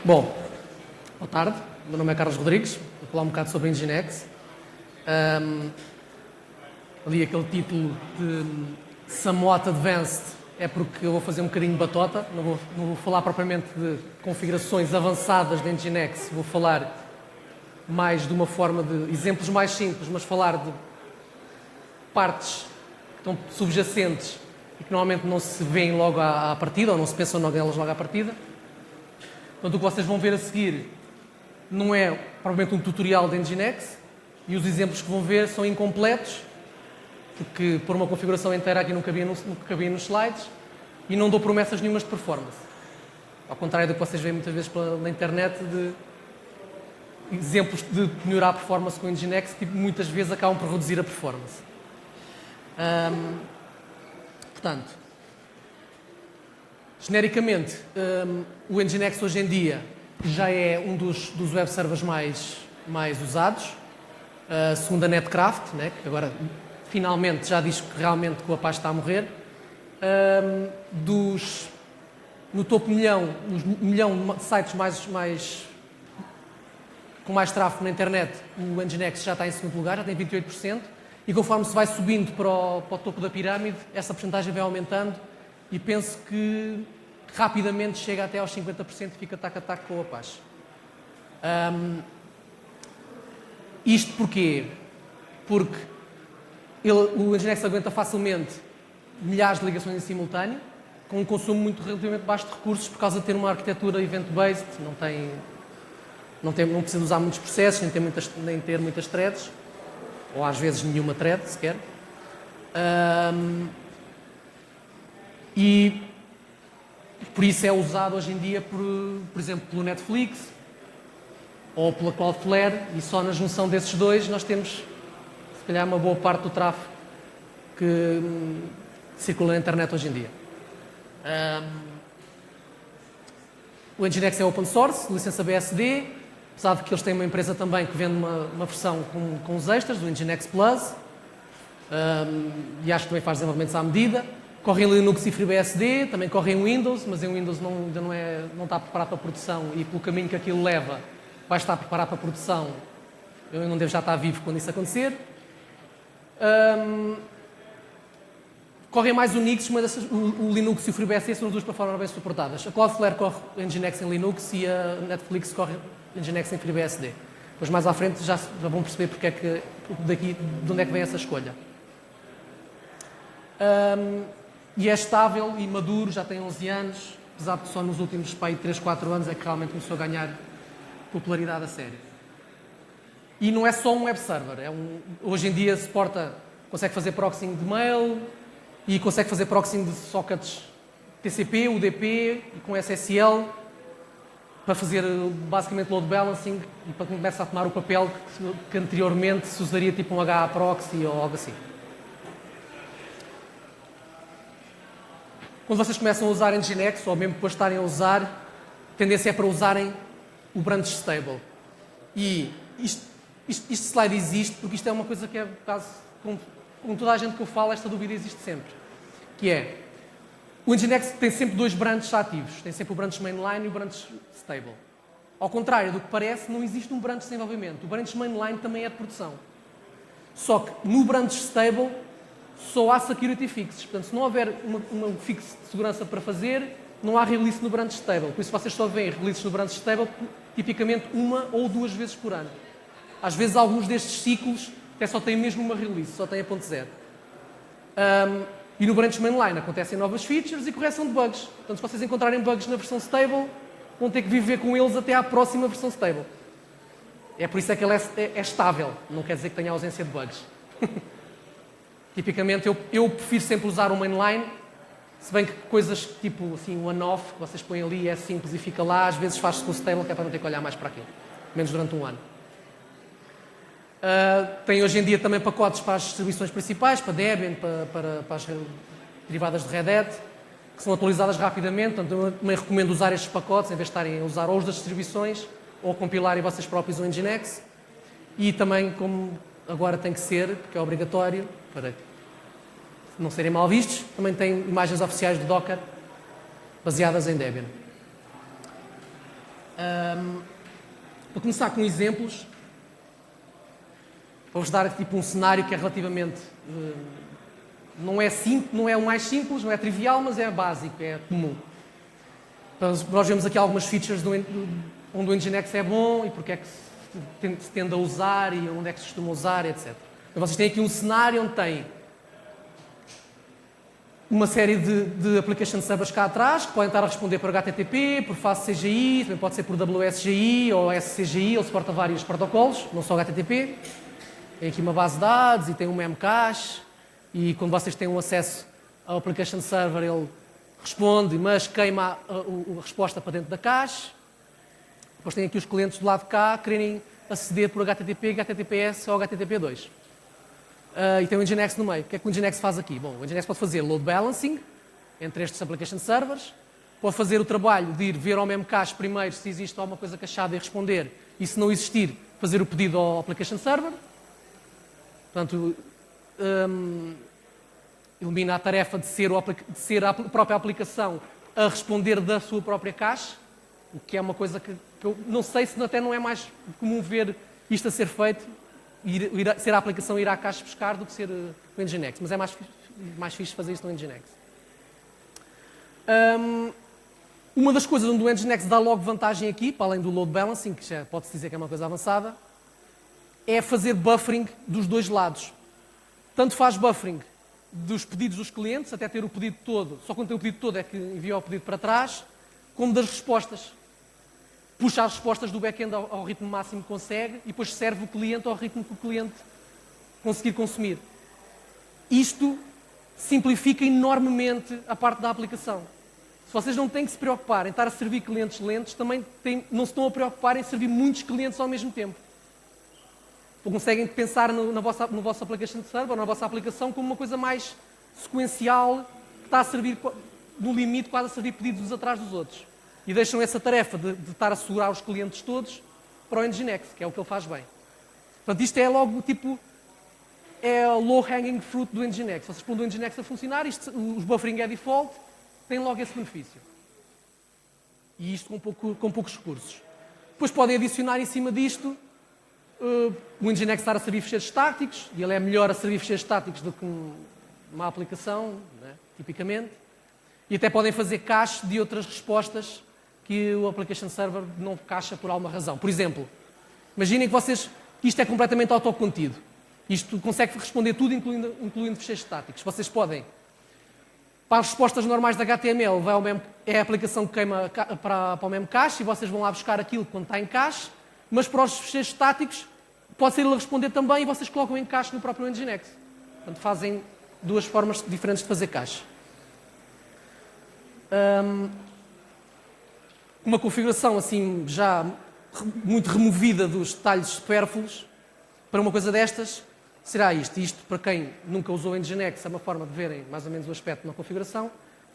Bom, boa tarde. Meu nome é Carlos Rodrigues. Vou falar um bocado sobre a Nginx. Ali aquele título de Somewhat Advanced é porque eu vou fazer um bocadinho de batota. Não vou falar propriamente de configurações avançadas da Nginx. Vou falar mais de uma forma de exemplos mais simples, mas falar de partes que estão subjacentes e que normalmente não se veem logo à partida, ou não se pensam nelas logo à partida. Portanto, o que vocês vão ver a seguir não é provavelmente um tutorial de Nginx e os exemplos que vão ver são incompletos, porque pôr uma configuração inteira aqui não cabia nos slides e não dou promessas nenhumas de performance. Ao contrário do que vocês veem muitas vezes na internet de exemplos de melhorar a performance com o Nginx que muitas vezes acabam por reduzir a performance. Portanto, genericamente, o Nginx hoje em dia já é um dos web servers mais usados, segundo a Netcraft, né, que agora finalmente já diz que realmente que o Apache está a morrer. No topo milhão de sites com mais tráfego na internet, o Nginx já está em segundo lugar, já tem 28%, e conforme se vai subindo para o topo da pirâmide, essa porcentagem vai aumentando e penso que rapidamente chega até aos 50% e fica tac a tac com o Apache. Isto porquê? Porque o Nginx aguenta facilmente milhares de ligações em simultâneo, com um consumo relativamente baixo de recursos por causa de ter uma arquitetura event-based, não precisa usar muitos processos, nem ter muitas threads, ou às vezes nenhuma thread sequer. E por isso é usado hoje em dia, por exemplo, pelo Netflix ou pela Cloudflare, e só na junção desses dois nós temos, se calhar, uma boa parte do tráfego que circula na internet hoje em dia. O Nginx é open source, licença BSD, apesar de que eles têm uma empresa também que vende uma versão com os extras, do Nginx Plus, e acho que também faz desenvolvimentos à medida. Corre em Linux e FreeBSD, também corre em Windows, mas em Windows ainda não está preparado para a produção e pelo caminho que aquilo leva vai estar preparado para a produção. Eu não devo já estar vivo quando isso acontecer. Correm mais Unix, mas o Linux e o FreeBSD são as duas plataformas bem suportadas. A Cloudflare corre Nginx em Linux e a Netflix corre Nginx em FreeBSD. Depois mais à frente já vão perceber de onde é que vem essa escolha. E é estável e maduro, já tem 11 anos, apesar de só nos últimos 3, 4 anos é que realmente começou a ganhar popularidade a sério. E não é só um web server, hoje em dia consegue fazer proxying de mail e consegue fazer proxying de sockets TCP, UDP e com SSL para fazer basicamente load balancing e para que comece a tomar o papel que anteriormente se usaria tipo um HA proxy ou algo assim. Quando vocês começam a usar Nginx, ou mesmo depois de estarem a usar, a tendência é para usarem o branch stable. E este slide existe porque isto é uma coisa que é quase, com toda a gente que eu falo, esta dúvida existe sempre. Que é, o Nginx tem sempre dois branches ativos. Tem sempre o branch mainline e o branch stable. Ao contrário do que parece, não existe um branch de desenvolvimento. O branch mainline também é de produção. Só que no branch stable só há security fixes. Portanto, se não houver uma fixe de segurança para fazer, não há release no branch stable. Por isso vocês só veem releases no branch stable tipicamente uma ou duas vezes por ano. Às vezes alguns destes ciclos até só têm mesmo uma release, só têm a ponto zero. E no branch mainline acontecem novas features e correção de bugs. Portanto, se vocês encontrarem bugs na versão stable, vão ter que viver com eles até à próxima versão stable. É por isso é que ele é estável. Não quer dizer que tenha ausência de bugs. Tipicamente, eu prefiro sempre usar o mainline, se bem que coisas tipo assim, one-off, que vocês põem ali, é simples e fica lá, às vezes faz-se com o stable, que é para não ter que olhar mais para aquilo. Menos durante um ano. Tem hoje em dia também pacotes para as distribuições principais, para Debian, para as derivadas de Red Hat, que são atualizadas rapidamente, portanto eu também recomendo usar estes pacotes, em vez de estarem a usar ou os das distribuições, ou compilarem vocês próprios o Nginx. E também, como agora tem que ser, porque é obrigatório, para não serem mal vistos, também tem imagens oficiais do Docker baseadas em Debian. Para começar com exemplos, vou-vos dar tipo um cenário que é relativamente... não é o mais simples, não é trivial, mas é básico, é comum. Então, nós vemos aqui algumas features onde o Nginx é bom e porque é que se tende a usar e onde é que se costuma usar, etc. Então, vocês têm aqui um cenário onde tem uma série de application servers cá atrás que podem estar a responder por HTTP, por FastCGI, também pode ser por WSGI ou SCGI, ele suporta vários protocolos, não só HTTP. Tem aqui uma base de dados e tem um memcache e quando vocês têm um acesso ao application server ele responde, mas queima a resposta para dentro da cache. Depois tem aqui os clientes do lado de cá quererem aceder por HTTP, HTTPS ou HTTP2. E tem o Nginx no meio. O que é que o Nginx faz aqui? Bom, o Nginx pode fazer load balancing entre estes application servers, pode fazer o trabalho de ir ver ao memcache primeiro se existe alguma coisa cachada e responder, e se não existir, fazer o pedido ao application server. Portanto, elimina a tarefa de ser a própria aplicação a responder da sua própria cache, o que é uma coisa que eu não sei se até não é mais comum ver isto a ser feito, ser a aplicação ir à cache buscar do que ser o Nginx, mas é mais fixe fazer isso no Nginx. Uma das coisas onde o Nginx dá logo vantagem aqui, para além do load balancing, que já pode-se dizer que é uma coisa avançada, é fazer buffering dos dois lados. Tanto faz buffering dos pedidos dos clientes, até ter o pedido todo, só quando tem o pedido todo é que envia o pedido para trás, como das respostas. Puxa as respostas do back-end ao ritmo máximo que consegue e depois serve o cliente ao ritmo que o cliente conseguir consumir. Isto simplifica enormemente a parte da aplicação. Se vocês não têm que se preocupar em estar a servir clientes lentos, também não se estão a preocupar em servir muitos clientes ao mesmo tempo. Conseguem pensar no vosso application server, na vossa aplicação, como uma coisa mais sequencial, que está a servir, no limite, quase a servir pedidos uns atrás dos outros. E deixam essa tarefa de estar a segurar os clientes todos para o Nginx, que é o que ele faz bem. Portanto, isto é logo tipo... é o low-hanging fruit do Nginx. Se vocês põem o Nginx a funcionar, os buffering é default, tem logo esse benefício. E isto com poucos recursos. Depois podem adicionar em cima disto o Nginx estar a servir ficheiros estáticos, e ele é melhor a servir ficheiros estáticos do que uma aplicação, né, tipicamente. E até podem fazer cache de outras respostas que o application server não cacha por alguma razão. Por exemplo, imaginem que isto é completamente autocontido. Isto consegue responder tudo, incluindo ficheiros estáticos. Vocês podem, para as respostas normais da HTML, é a aplicação que queima para o memcache e vocês vão lá buscar aquilo quando está em cache, mas para os ficheiros estáticos pode ser ele a responder também e vocês colocam em cache no próprio Nginx. Portanto, fazem duas formas diferentes de fazer cache. Uma configuração assim já muito removida dos detalhes supérfluos para uma coisa destas será isto. Isto, para quem nunca usou o Nginx, é uma forma de verem mais ou menos o aspecto de uma configuração.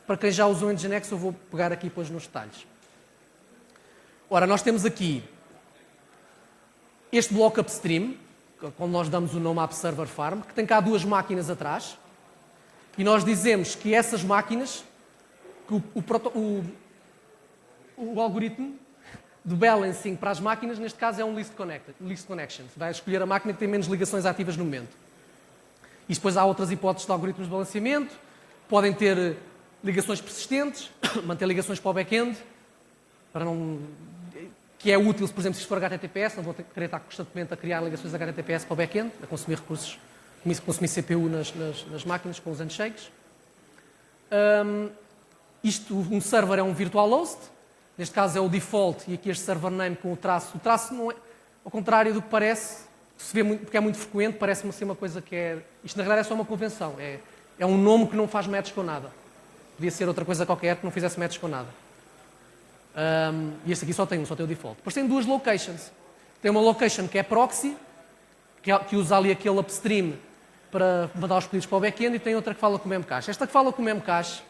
Para quem já usou o Nginx, eu vou pegar aqui depois nos detalhes. Ora, nós temos aqui este bloco upstream, quando nós damos o nome App Server Farm, que tem cá duas máquinas atrás, e nós dizemos que essas máquinas, que o algoritmo de balancing para as máquinas, neste caso é um list connections. Vai escolher a máquina que tem menos ligações ativas no momento. E depois há outras hipóteses de algoritmos de balanceamento. Podem ter ligações persistentes, manter ligações para o back-end, que é útil, por exemplo, se for HTTPS, não vou querer estar constantemente a criar ligações HTTPS para o back-end, a consumir recursos, consumir CPU nas máquinas com os handshakes. Um server é um virtual host, neste caso é o default, e aqui este server name com o traço. O traço não é, ao contrário do que parece, se vê muito, porque é muito frequente, parece-me ser uma coisa que é... Isto na realidade é só uma convenção, é um nome que não faz match com nada. Podia ser outra coisa qualquer que não fizesse match com nada. E este aqui só tem o default. Depois tem duas locations. Tem uma location que é proxy, que usa ali aquele upstream para mandar os pedidos para o back-end, e tem outra que fala com o memcache. Esta que fala com o memcache,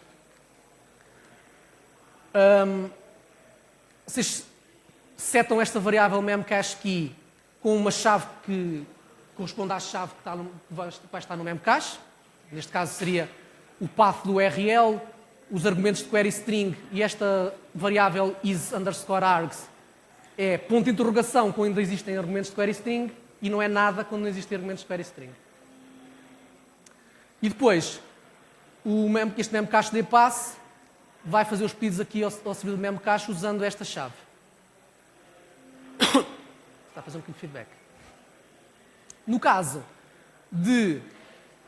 vocês setam esta variável memcache key com uma chave que corresponde à chave que vai estar no memcache. Neste caso seria o path do URL, os argumentos de query string e esta variável is_args é ponto de interrogação quando existem argumentos de query string e não é nada quando não existem argumentos de query string. E depois, este memcache dpass vai fazer os pedidos aqui ao servidor de memcache usando esta chave. Está a fazer um bocadinho de feedback. No caso de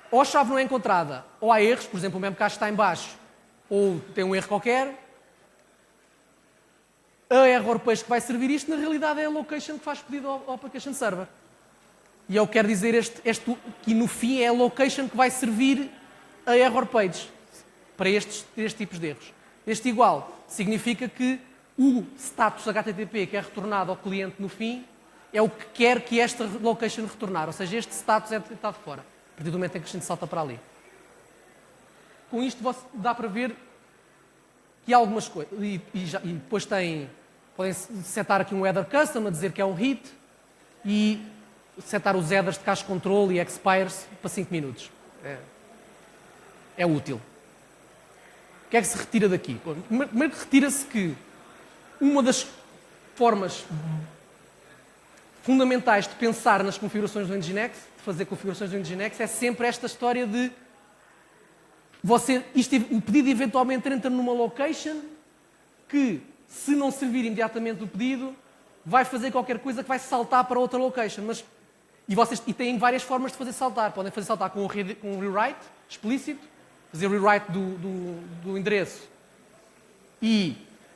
ou a chave não é encontrada ou há erros, por exemplo, o memcache está em baixo ou tem um erro qualquer, a error page que vai servir isto, na realidade, é a location que faz pedido ao application server. E eu quero dizer que no fim é a location que vai servir a error page para estes tipos de erros. Este igual significa que o status HTTP que é retornado ao cliente no fim é o que quer que esta location retornar. Ou seja, este status é detectado fora, a partir do momento em que a gente salta para ali. Com isto dá para ver que há algumas coisas. E depois podem setar aqui um header custom a dizer que é um hit e setar os headers de cache control e expires para 5 minutos. É útil. O que é que se retira daqui? Primeiro retira-se que uma das formas fundamentais de pensar nas configurações do Nginx, de fazer configurações do Nginx, é sempre esta história de o pedido eventualmente entra numa location que, se não servir imediatamente o pedido, vai fazer qualquer coisa que vai saltar para outra location. E têm várias formas de fazer saltar. Podem fazer saltar com um rewrite explícito, fazer rewrite do endereço. E,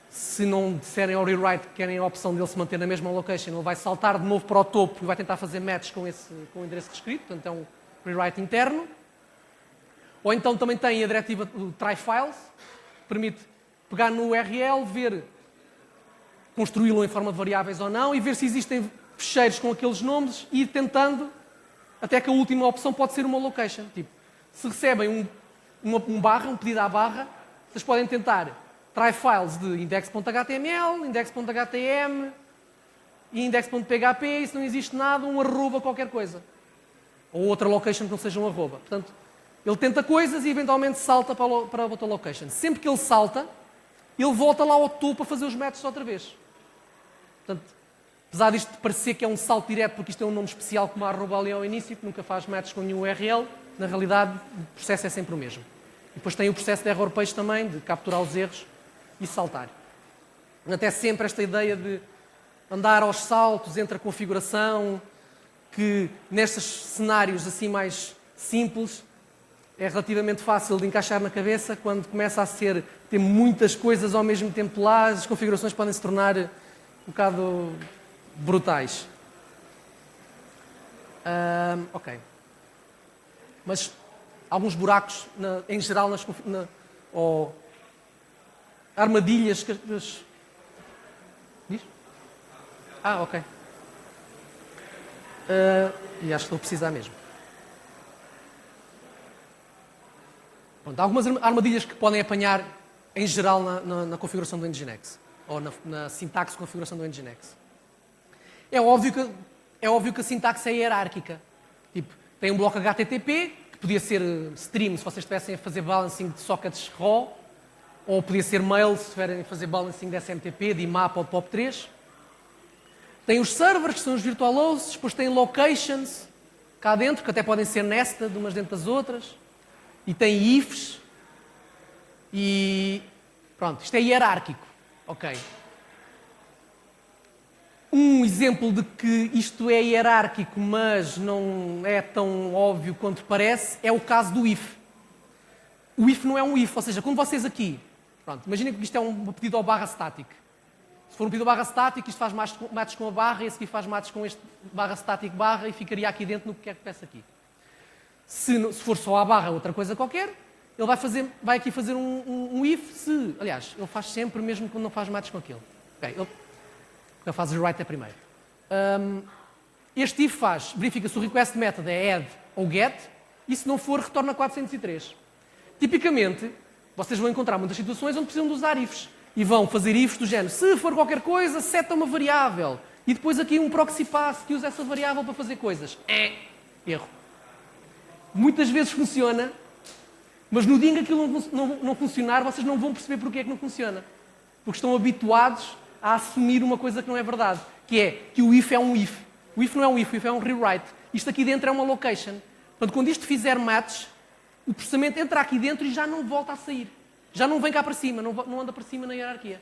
se não disserem ao rewrite que querem a opção dele se manter na mesma location, ele vai saltar de novo para o topo e vai tentar fazer match com o endereço reescrito. Portanto, é um rewrite interno. Ou então também tem a diretiva try files, que permite pegar no URL, construí-lo em forma de variáveis ou não, e ver se existem ficheiros com aqueles nomes e ir tentando, até que a última opção pode ser uma location. Tipo, se recebem um pedido à barra, vocês podem tentar try files de index.html, index.htm e index.php, e se não existe nada, um arroba qualquer coisa. Ou outra location que não seja um arroba. Portanto, ele tenta coisas e eventualmente salta para outra location. Sempre que ele salta, ele volta lá ao topo a fazer os matches outra vez. Portanto, apesar disto de parecer que é um salto direto, porque isto é um nome especial como a arroba ali ao início, que nunca faz matches com nenhum URL, na realidade o processo é sempre o mesmo. E depois tem o processo de error page também, de capturar os erros e saltar. Até sempre esta ideia de andar aos saltos entre a configuração, que nestes cenários assim mais simples é relativamente fácil de encaixar na cabeça. Quando começa a ter muitas coisas ao mesmo tempo lá, as configurações podem se tornar um bocado brutais. Ok. Mas alguns buracos, em geral, ou armadilhas que diz? Ok. E acho que estou a precisar mesmo. Pronto, há algumas armadilhas que podem apanhar, em geral, na configuração do Nginx, ou na sintaxe de configuração do Nginx. É óbvio que a sintaxe é hierárquica. Tipo, tem um bloco HTTP, que podia ser stream, se vocês estivessem a fazer balancing de sockets raw, ou podia ser mail, se estiverem a fazer balancing de SMTP, de IMAP ou de POP3. Tem os servers, que são os virtual hosts, depois tem locations cá dentro, que até podem ser nested, umas dentro das outras. E tem ifs. E pronto, isto é hierárquico. Ok. Um exemplo de que isto é hierárquico, mas não é tão óbvio quanto parece, é o caso do if. O if não é um if, ou seja, quando vocês aqui... Pronto, imaginem que isto é um pedido ao barra static. Se for um pedido ao barra static, isto faz matches com a barra, e esse aqui faz matches com este barra static barra, e ficaria aqui dentro no que quer que peça aqui. Se for só a barra outra coisa qualquer, ele vai aqui fazer um if se... Aliás, ele faz sempre, mesmo quando não faz matches com aquilo. Ok, ele faz o write é primeiro. Este if verifica se o request method é add ou get, e se não for, retorna 403. Tipicamente, vocês vão encontrar muitas situações onde precisam de usar ifs. E vão fazer ifs do género, se for qualquer coisa, seta uma variável. E depois aqui um proxy pass que usa essa variável para fazer coisas. Erro. Muitas vezes funciona, mas no dia em que aquilo não funcionar, vocês não vão perceber porque é que não funciona. Porque estão habituados a assumir uma coisa que não é verdade, que é que o if é um if. O if não é um if, o if é um rewrite. Isto aqui dentro é uma location. Portanto, quando isto fizer match, o processamento entra aqui dentro e já não volta a sair. Já não vem cá para cima, não anda para cima na hierarquia.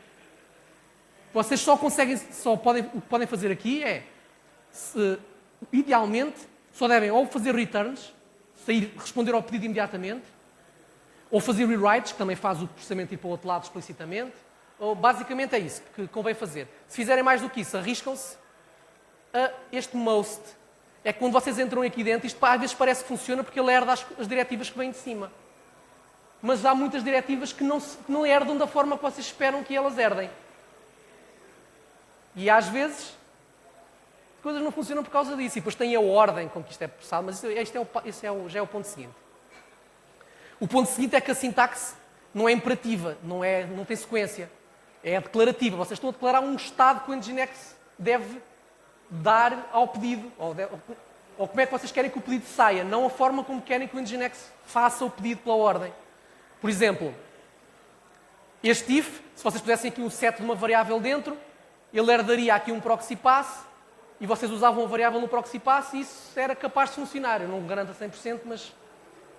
Vocês o que podem fazer aqui é, idealmente, só devem ou fazer returns, responder ao pedido imediatamente, ou fazer rewrites, que também faz o processamento ir para o outro lado explicitamente, ou basicamente é isso que convém fazer. Se fizerem mais do que isso, arriscam-se a este most. É que quando vocês entram aqui dentro, isto às vezes parece que funciona porque ele herda as diretivas que vêm de cima. Mas há muitas diretivas que não herdam da forma que vocês esperam que elas herdem. E às vezes, coisas não funcionam por causa disso. E depois tem a ordem com que isto é processado, mas já é o ponto seguinte. O ponto seguinte é que a sintaxe não é imperativa, não tem sequência. É declarativa. Vocês estão a declarar um estado que o Nginx deve dar ao pedido, ou como é que vocês querem que o pedido saia, não a forma como querem que o Nginx faça o pedido pela ordem. Por exemplo, este if, se vocês pusessem aqui um set de uma variável dentro, ele herdaria aqui um proxy pass, e vocês usavam a variável no proxy pass, e isso era capaz de funcionar. Eu não garanto a 100%, mas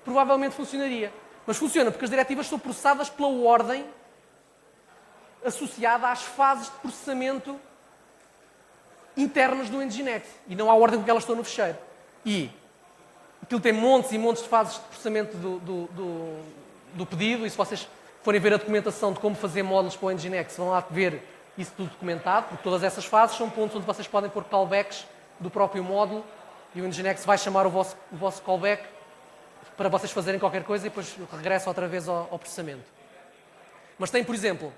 provavelmente funcionaria. Mas funciona porque as diretivas são processadas pela ordem associada às fases de processamento internas do Nginx, e não à ordem com que elas estão no fecheiro. E aquilo tem montes e montes de fases de processamento do pedido, e se vocês forem ver a documentação de como fazer módulos para o Nginx, vão lá ver isso tudo documentado, porque todas essas fases são pontos onde vocês podem pôr callbacks do próprio módulo, e o Nginx vai chamar o vosso callback para vocês fazerem qualquer coisa e depois regressa outra vez ao processamento. Mas tem, por exemplo,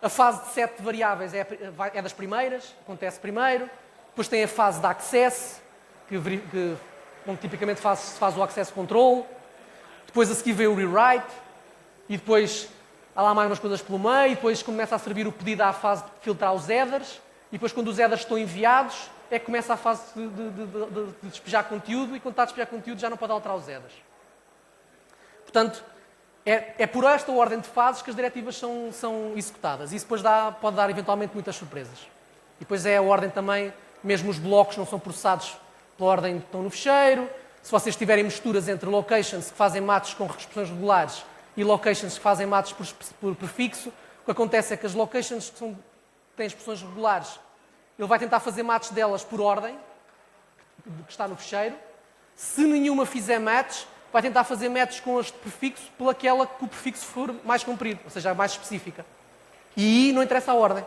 a fase de set de variáveis é das primeiras, acontece primeiro. Depois tem a fase de access, onde tipicamente se faz o access control. Depois a seguir vem o rewrite. E depois há lá mais umas coisas pelo meio. E depois começa a servir o pedido à fase de filtrar os headers. E depois quando os headers estão enviados, é que começa a fase de despejar conteúdo. E quando está a despejar conteúdo já não pode alterar os headers. Portanto, é por esta ordem de fases que as diretivas são executadas. Isso depois pode dar eventualmente muitas surpresas. E depois é a ordem também, mesmo os blocos não são processados pela ordem que estão no fecheiro. Se vocês tiverem misturas entre locations que fazem matches com expressões regulares e locations que fazem matches por prefixo, o que acontece é que as locations que têm expressões regulares, ele vai tentar fazer matches delas por ordem, que está no fecheiro. Se nenhuma fizer match, vai tentar fazer matches com as de prefixo pelaquela que o prefixo for mais comprido, ou seja, mais específica. E não interessa a ordem.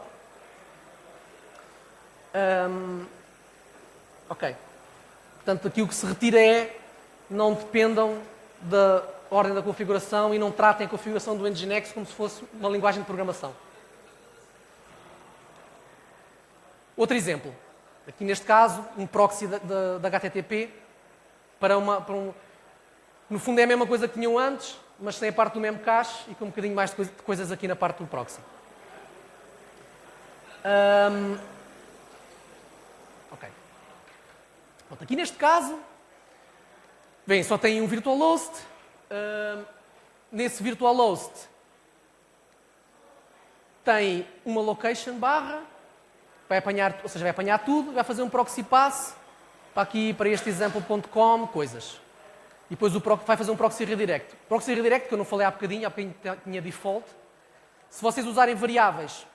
Ok. Portanto, aqui o que se retira é não dependam da ordem da configuração e não tratem a configuração do Nginx como se fosse uma linguagem de programação. Outro exemplo. Aqui neste caso, um proxy da HTTP para no fundo é a mesma coisa que tinham antes, mas sem a parte do memcache e com um bocadinho mais de coisas aqui na parte do proxy. Ok. Pronto, aqui neste caso, bem, só tem um virtual host. Nesse virtual host tem uma location barra, vai apanhar tudo, vai fazer um proxy pass para aqui, para este example.com, coisas. E depois vai fazer um proxy redirect. Proxy redirect, que eu não falei há bocadinho tinha default. Se vocês usarem variáveis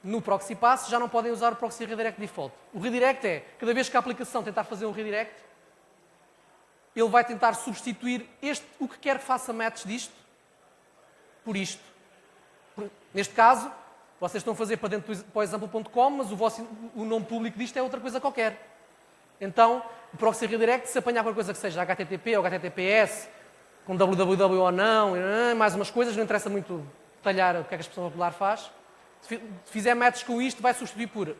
no proxy pass, já não podem usar o proxy redirect default. O redirect é, cada vez que a aplicação tentar fazer um redirect, ele vai tentar substituir o que quer que faça match disto por isto. Neste caso, vocês estão a fazer para dentro do example.com, mas o nome público disto é outra coisa qualquer. Então, o proxy redirect, se apanhar qualquer coisa que seja HTTP ou HTTPS, com www ou não, mais umas coisas, não interessa muito detalhar o que é que a expressão popular faz. Se fizer matches com isto, vai substituir por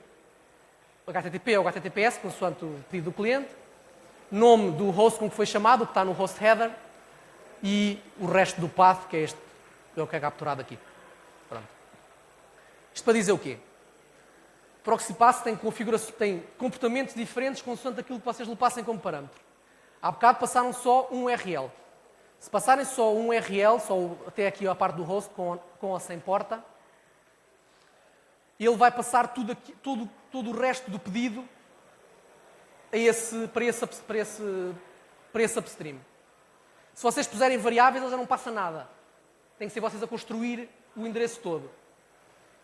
HTTP ou HTTPS, consoante o pedido do cliente, nome do host com que foi chamado, o que está no host header, e o resto do path, que é este, é o que é capturado aqui. Pronto. Isto para dizer o quê? Proxy pass tem comportamentos diferentes consoante aquilo que vocês lhe passem como parâmetro. Há bocado passaram só um URL. Se passarem só um URL, até aqui a parte do host, com ou sem porta, e ele vai passar todo o resto do pedido para esse upstream. Se vocês puserem variáveis, ele já não passa nada. Tem que ser vocês a construir o endereço todo.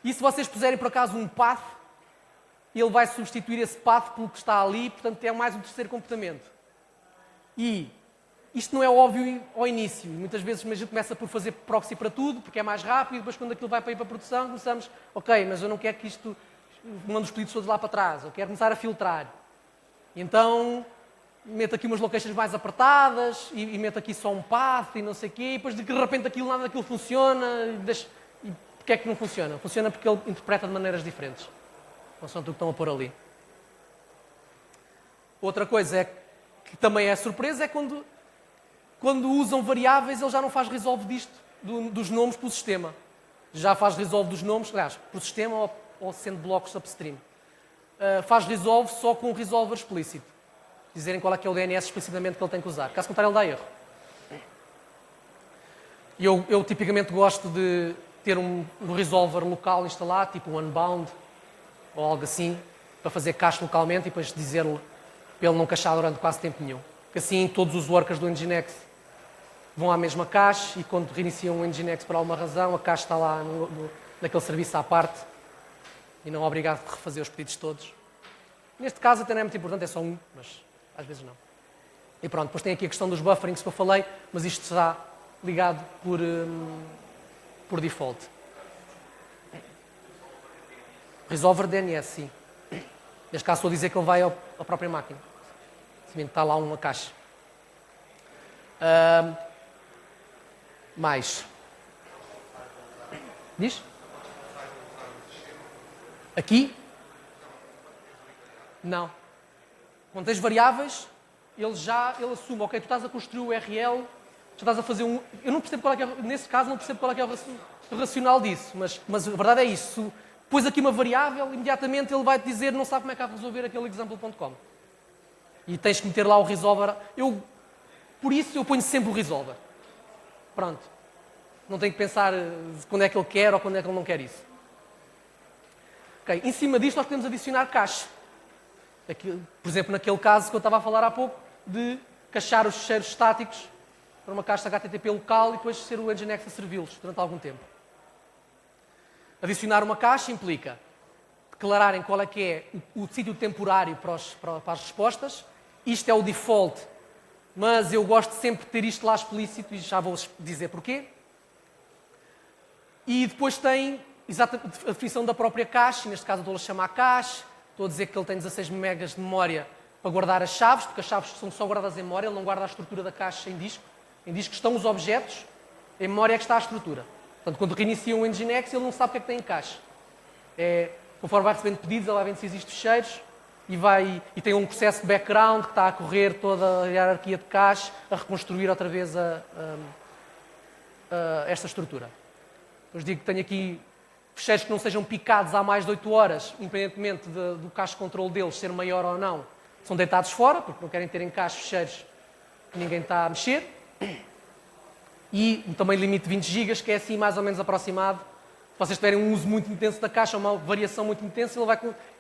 E se vocês puserem, por acaso, um path, ele vai substituir esse path pelo que está ali, portanto, é mais um terceiro comportamento. E isto não é óbvio ao início. Muitas vezes a gente começa por fazer proxy para tudo, porque é mais rápido, e depois quando aquilo vai para ir para a produção, começamos, ok, mas eu não quero que isto mande os pedidos todos lá para trás, eu quero começar a filtrar. E então, meto aqui umas locations mais apertadas, e meto aqui só um path, e não sei o quê, e depois de repente nada daquilo funciona, e porquê é que não funciona? Funciona porque ele interpreta de maneiras diferentes. Consoante o que estão a pôr ali. Outra coisa que também é surpresa é quando usam variáveis, ele já não faz resolve disto, dos nomes para o sistema. Já faz resolve dos nomes, aliás, para o sistema ou sendo blocos upstream. Faz resolve só com um resolver explícito. Dizerem qual é que é o DNS explicitamente que ele tem que usar. Caso contrário, ele dá erro. Eu tipicamente gosto de ter um resolver local instalado, tipo um unbound, ou algo assim, para fazer cache localmente e depois dizer-lhe para ele não cachar durante quase tempo nenhum. Porque assim todos os workers do Nginx vão à mesma cache e quando reiniciam o Nginx por alguma razão, a cache está lá naquele serviço à parte e não é obrigado a refazer os pedidos todos. Neste caso até não é muito importante, é só um, mas às vezes não. E pronto, depois tem aqui a questão dos bufferings que eu falei, mas isto está ligado por default. Resolver DNS, sim. Neste caso estou a dizer que ele vai à própria máquina. Está lá uma caixa. Mais. Diz? Aqui? Não. Quando tens variáveis, ele assume, ok, tu estás a construir o URL, já estás a fazer um... Eu não percebo qual é que é, nesse caso não percebo qual é que é o racional disso, mas a verdade é isso. Pôs aqui uma variável, imediatamente ele vai-te dizer não sabe como é que há de resolver aquele example.com. E tens que meter lá o resolver. Por isso eu ponho sempre o resolver. Pronto. Não tenho que pensar quando é que ele quer ou quando é que ele não quer isso. Okay. Em cima disto nós podemos adicionar cache. Aqui, por exemplo, naquele caso que eu estava a falar há pouco, de cachar os ficheiros estáticos para uma caixa HTTP local e depois ser o Nginx a servi-los durante algum tempo. Adicionar uma caixa implica declararem qual é que é o sítio temporário para as respostas. Isto é o default, mas eu gosto sempre de ter isto lá explícito e já vou dizer porquê. E depois tem exatamente a definição da própria cache, neste caso estou a chamar cache, estou a dizer que ele tem 16 MB de memória para guardar as chaves, porque as chaves são só guardadas em memória, ele não guarda a estrutura da cache em disco. Em disco estão os objetos, em memória é que está a estrutura. Portanto, quando reinicia um Nginx, ele não sabe o que é que tem em cache. Conforme vai recebendo pedidos, ele vai vendo se existem ficheiros e tem um processo de background que está a correr toda a hierarquia de cache a reconstruir outra vez esta estrutura. Depois digo que tenho aqui ficheiros que não sejam picados há mais de 8 horas, independentemente do cache control deles ser maior ou não, são deitados fora, porque não querem ter em cache ficheiros que ninguém está a mexer. E um tamanho limite de 20 GB, que é assim mais ou menos aproximado. Se vocês tiverem um uso muito intenso da caixa, uma variação muito intensa,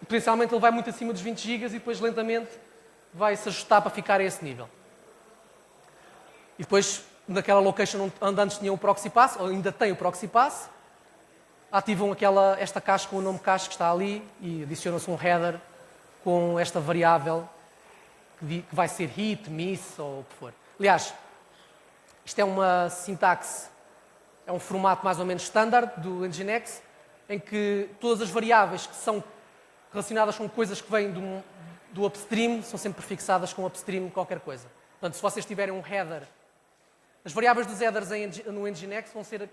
potencialmente ele vai muito acima dos 20 GB e depois lentamente vai se ajustar para ficar a esse nível. E depois, naquela location onde antes tinha o proxy pass, ou ainda tem o proxy pass, ativam esta caixa com o nome caixa que está ali e adiciona-se um header com esta variável que vai ser hit, miss ou o que for. Aliás, isto é uma sintaxe, é um formato mais ou menos standard do Nginx, em que todas as variáveis que são relacionadas com coisas que vêm do upstream são sempre prefixadas com upstream qualquer coisa. Portanto, se vocês tiverem um header, as variáveis dos headers no Nginx vão ser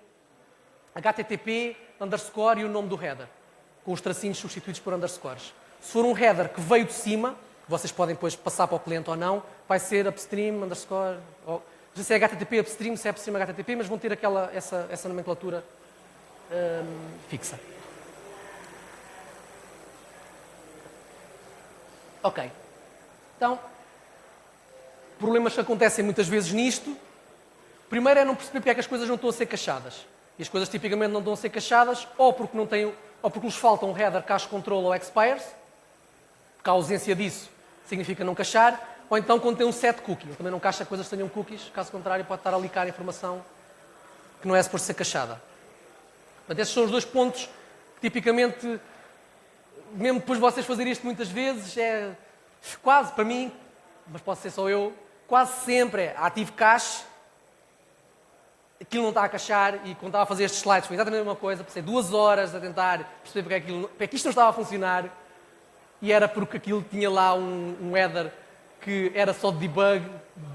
HTTP, underscore e o nome do header, com os tracinhos substituídos por underscores. Se for um header que veio de cima, que vocês podem depois passar para o cliente ou não, vai ser upstream, underscore... Não sei se é HTTP upstream, se é upstream HTTP, mas vão ter essa nomenclatura fixa. Ok. Então, problemas que acontecem muitas vezes nisto. Primeiro é não perceber porque é que as coisas não estão a ser cachadas. E as coisas tipicamente não estão a ser cachadas ou porque não têm ou porque lhes falta um header cache control ou expires, porque a ausência disso significa não cachar, ou então quando tem um set cookie. Ele também não cacha coisas que tenham cookies, caso contrário pode estar a licar informação que não é suposto ser cachada. Portanto, esses são os dois pontos que tipicamente, mesmo depois de vocês fazerem isto muitas vezes, é quase, para mim, mas pode ser só eu, quase sempre é ativo cache, aquilo não está a cachar, e quando estava a fazer estes slides foi exatamente a mesma coisa, passei 2 horas a tentar perceber porque é que isto não estava a funcionar, e era porque aquilo tinha lá um header que era só de debug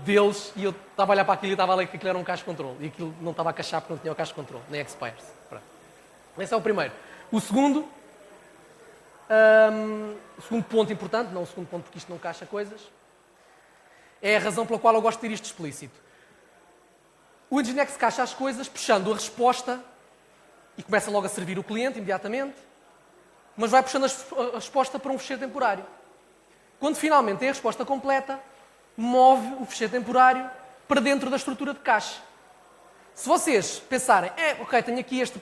deles, e eu estava a olhar para aquilo e estava a ler que aquilo era um cache control, e aquilo não estava a cachar porque não tinha o cache control, nem expires. Pronto. Esse é o primeiro. O segundo ponto importante, não o segundo ponto porque isto não cacha coisas, é a razão pela qual eu gosto de ter isto explícito. O Nginx cacha as coisas puxando a resposta e começa logo a servir o cliente imediatamente, mas vai puxando a resposta para um fecheiro temporário. Quando finalmente tem a resposta completa, move o fecheiro temporário para dentro da estrutura de cache. Se vocês pensarem, ok, tenho aqui este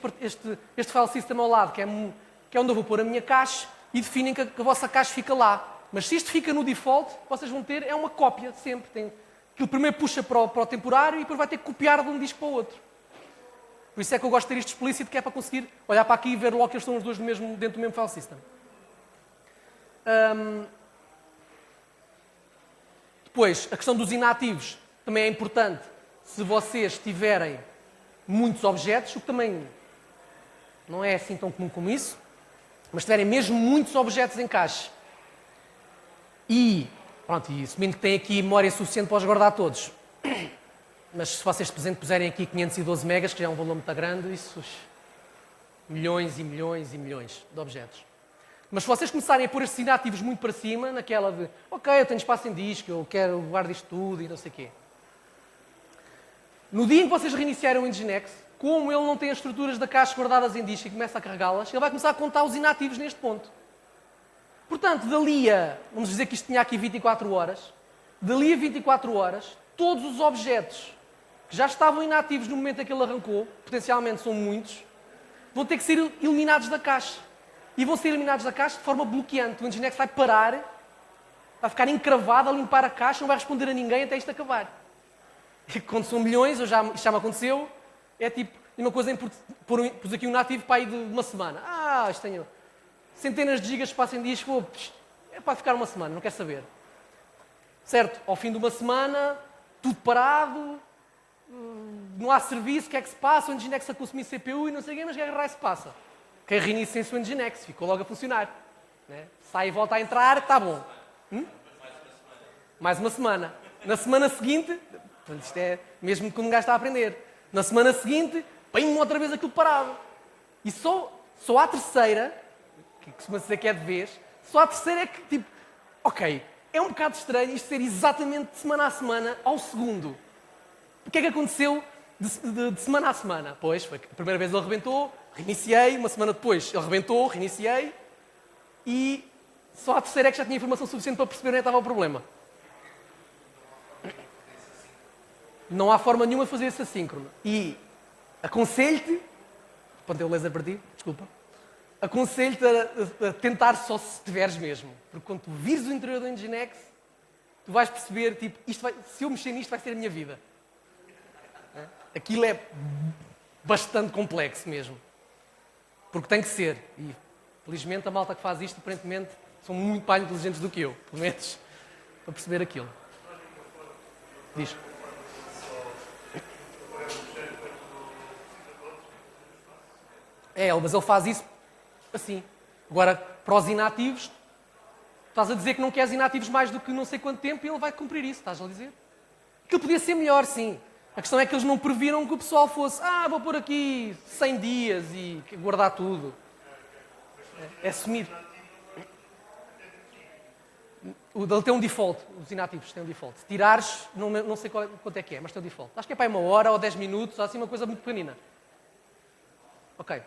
file system ao lado, que é onde eu vou pôr a minha cache, e definem que a vossa cache fica lá. Mas se isto fica no default, vocês vão ter uma cópia sempre. Aquilo primeiro puxa para o temporário e depois vai ter que copiar de um disco para o outro. Por isso é que eu gosto de ter isto explícito, que é para conseguir olhar para aqui e ver logo que eles estão os dois dentro do mesmo file system. Depois, a questão dos inativos também é importante se vocês tiverem muitos objetos, o que também não é assim tão comum como isso, mas tiverem mesmo muitos objetos em cache. E assumindo que têm aqui memória suficiente para os guardar todos. Mas se vocês, por exemplo, puserem aqui 512 megas, que já é um valor muito grande, isso milhões e milhões e milhões de objetos. Mas se vocês começarem a pôr estes inativos muito para cima, naquela de, ok, eu tenho espaço em disco, eu quero guardar isto tudo e não sei o quê. No dia em que vocês reiniciarem o Nginx, como ele não tem as estruturas da cache guardadas em disco e começa a carregá-las, ele vai começar a contar os inativos neste ponto. Portanto, dali a, vamos dizer que isto tinha aqui 24 horas, dali a 24 horas, todos os objetos que já estavam inativos no momento em que ele arrancou, potencialmente são muitos, vão ter que ser eliminados da cache. E vão ser eliminados da cache de forma bloqueante. O Nginx vai parar, vai ficar encravado a limpar a cache, não vai responder a ninguém até isto acabar. E quando são milhões, isto já me aconteceu, é tipo, uma coisa em pus aqui um nativo para aí de uma semana. Isto tenho centenas de gigas de espaço em disco, é para ficar uma semana, não quer saber. Certo, ao fim de uma semana, tudo parado, não há serviço, o que é que se passa? O Nginx a consumir CPU e não sei o quê, mas o que é que raio se passa? Quem reinicia o Nginx, ficou logo a funcionar. Né? Sai e volta a entrar, está bom. Mais uma semana. Na semana seguinte, isto é mesmo quando um gajo está a aprender, na semana seguinte, põe-me outra vez aquilo parado. E só à terceira, que costuma dizer que é de vez, só à terceira é que, tipo, ok, é um bocado estranho isto ser exatamente de semana a semana ao segundo. O que é que aconteceu de semana a semana? Pois, foi que a primeira vez ele rebentou, reiniciei, uma semana depois ele rebentou, reiniciei, e só à terceira é que já tinha informação suficiente para perceber onde estava o problema. Não há forma nenhuma de fazer isso assíncrono. E aconselho-te, apontei o laser para ti, desculpa, aconselho-te a tentar só se tiveres mesmo. Porque quando tu vires o interior do Nginx, tu vais perceber, tipo, se eu mexer nisto vai ser a minha vida. Aquilo é bastante complexo mesmo. Porque tem que ser. E, felizmente, a malta que faz isto, aparentemente, são muito mais inteligentes do que eu. Pelo menos, para perceber aquilo. Diz. Mas ele faz isso assim. Agora, para os inativos, estás a dizer que não queres inativos mais do que não sei quanto tempo e ele vai cumprir isso, estás a dizer? Aquilo podia ser melhor, sim. A questão é que eles não previram que o pessoal fosse vou pôr aqui 100 dias e guardar tudo. É assumir. Ele tem um default, os inativos têm um default. Se tirares, não sei quanto é que é, mas tem um default. Acho que é para aí 1 hora ou 10 minutos, assim uma coisa muito pequenina. Ok.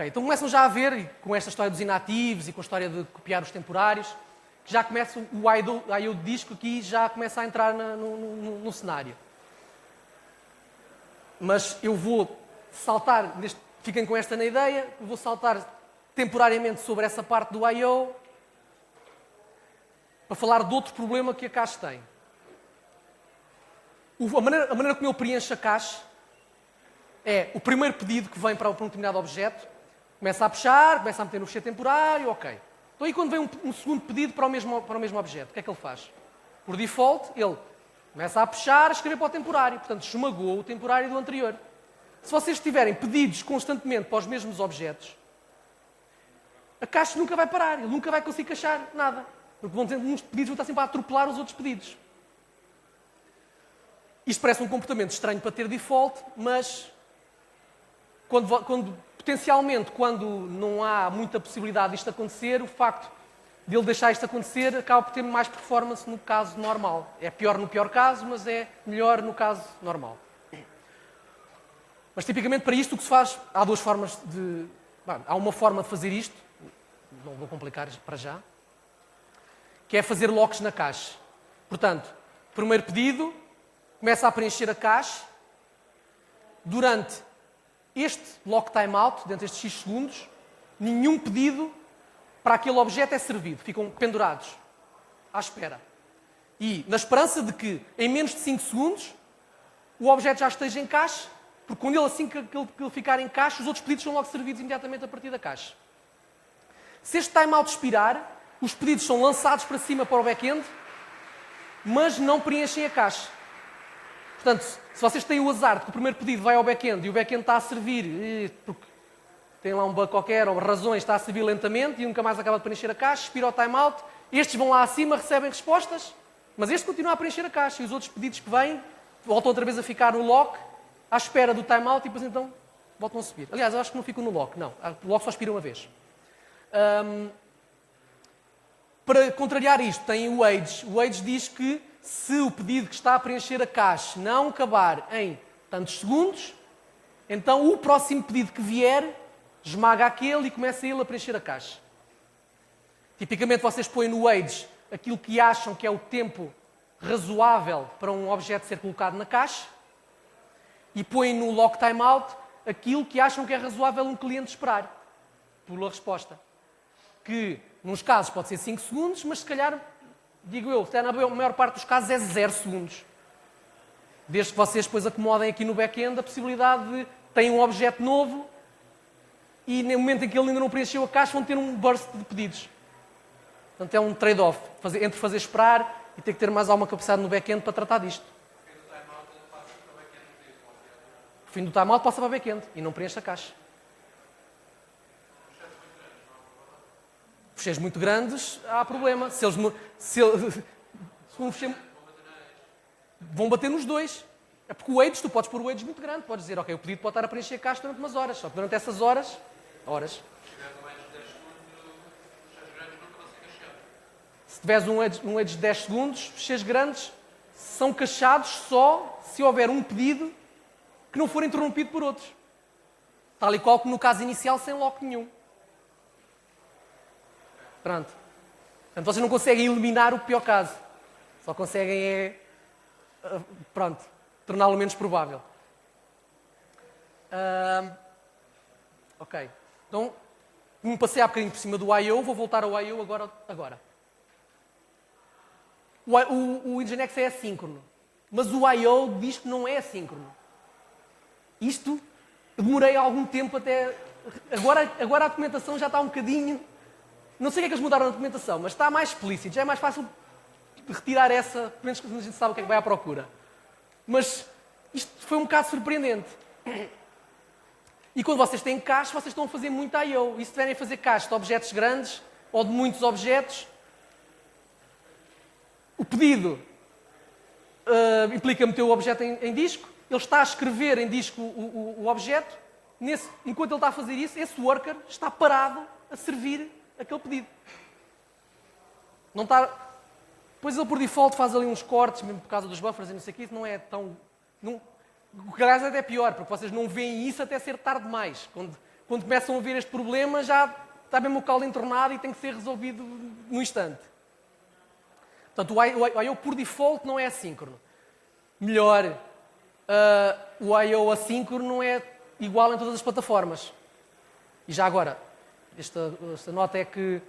Então começam já a ver, com esta história dos inativos e com a história de copiar os temporários, que já começa o I/O de disco aqui já começa a entrar no cenário. Mas eu vou saltar fiquem com esta na ideia. Eu vou saltar temporariamente sobre essa parte do I.O. para falar de outro problema que a cache tem. A maneira como eu preencho a cache é o primeiro pedido que vem para um determinado objeto, começa a puxar, começa a meter no fecheiro temporário, ok. Então aí quando vem um segundo pedido para o mesmo objeto, o que é que ele faz? Por default, ele começa a puxar, a escrever para o temporário, portanto esmagou o temporário do anterior. Se vocês tiverem pedidos constantemente para os mesmos objetos, a cache nunca vai parar, ele nunca vai conseguir caixar nada. Porque uns pedidos vão estar sempre a atropelar os outros pedidos. Isto parece um comportamento estranho para ter default, mas potencialmente, quando não há muita possibilidade disto acontecer, o facto de ele deixar isto acontecer acaba por ter mais performance no caso normal. É pior no pior caso, mas é melhor no caso normal. Mas tipicamente para isto o que se faz, há duas formas de... Bom, há uma forma de fazer isto, não vou complicar para já, que é fazer locks na cache. Portanto, primeiro pedido, começa a preencher a cache. Durante este lock timeout, dentro destes X segundos, nenhum pedido para aquele objeto é servido. Ficam pendurados, à espera. E na esperança de que, em menos de 5 segundos, o objeto já esteja em cache, porque quando assim que ele ficar em cache, os outros pedidos são logo servidos imediatamente a partir da cache. Se este timeout expirar, os pedidos são lançados para cima para o back-end, mas não preenchem a cache. Portanto, se vocês têm o azar de que o primeiro pedido vai ao back-end e o back-end está a servir, porque tem lá um bug qualquer, ou razões, está a servir lentamente e nunca mais acaba de preencher a cache, expira o timeout, estes vão lá acima, recebem respostas, mas este continua a preencher a cache e os outros pedidos que vêm voltam outra vez a ficar no lock, à espera do timeout e depois então voltam a subir. Aliás, eu acho que não ficam no lock, não. O lock só expira uma vez. Para contrariar isto, tem o age. O age diz que se o pedido que está a preencher a cache não acabar em tantos segundos, então o próximo pedido que vier esmaga aquele e começa ele a preencher a cache. Tipicamente vocês põem no age aquilo que acham que é o tempo razoável para um objeto ser colocado na cache e põem no lock timeout aquilo que acham que é razoável um cliente esperar pela resposta. Que, nos casos, pode ser 5 segundos, mas se calhar, digo eu, até na maior parte dos casos é 0 segundos. Desde que vocês depois acomodem aqui no back-end a possibilidade de terem um objeto novo e no momento em que ele ainda não preencheu a caixa vão ter um burst de pedidos. Portanto, é um trade-off entre fazer esperar e ter que ter mais alguma capacidade no back-end para tratar disto. O fim do timeout passa para o back-end e não preenche a caixa. Fecheiros muito grandes, há problema. Se um fecheiro... Vão bater nos dois. É porque o age, tu podes pôr o age muito grande. Podes dizer, ok, o pedido pode estar a preencher a caixa durante umas horas. Só que durante essas horas... Se tiveres um age de 10 segundos, fecheiros grandes são cachados só se houver um pedido que não for interrompido por outros. Tal e qual como no caso inicial, sem lock nenhum. Pronto. Portanto, vocês não conseguem eliminar o pior caso. Só conseguem, pronto, torná-lo menos provável. Ok. Então, como passei há bocadinho por cima do I.O., vou voltar ao I.O. agora. O Nginx é assíncrono, mas o I.O. diz que não é assíncrono. Isto, demorei algum tempo até... Agora a documentação já está um bocadinho... Não sei o que é que eles mudaram na documentação, mas está mais explícito, já é mais fácil retirar essa, pelo menos que a gente sabe o que é que vai à procura. Mas isto foi um bocado surpreendente. E quando vocês têm cache, vocês estão a fazer muito I.O. E se tiverem a fazer cache de objetos grandes, ou de muitos objetos, o pedido implica meter o objeto em disco, ele está a escrever em disco o objeto, enquanto ele está a fazer isso, esse worker está parado a servir aquele pedido. Não está... Depois ele, por default, faz ali uns cortes, mesmo por causa dos buffers e não sei o que, isso não é tão... Não... O que, aliás, é até pior, porque vocês não veem isso até ser tarde demais. Quando começam a ver este problema, já está mesmo o caldo entornado e tem que ser resolvido no instante. Portanto, o I.O. por default não é assíncrono. Melhor, o I.O. assíncrono igual em todas as plataformas. E já agora, esta nota é que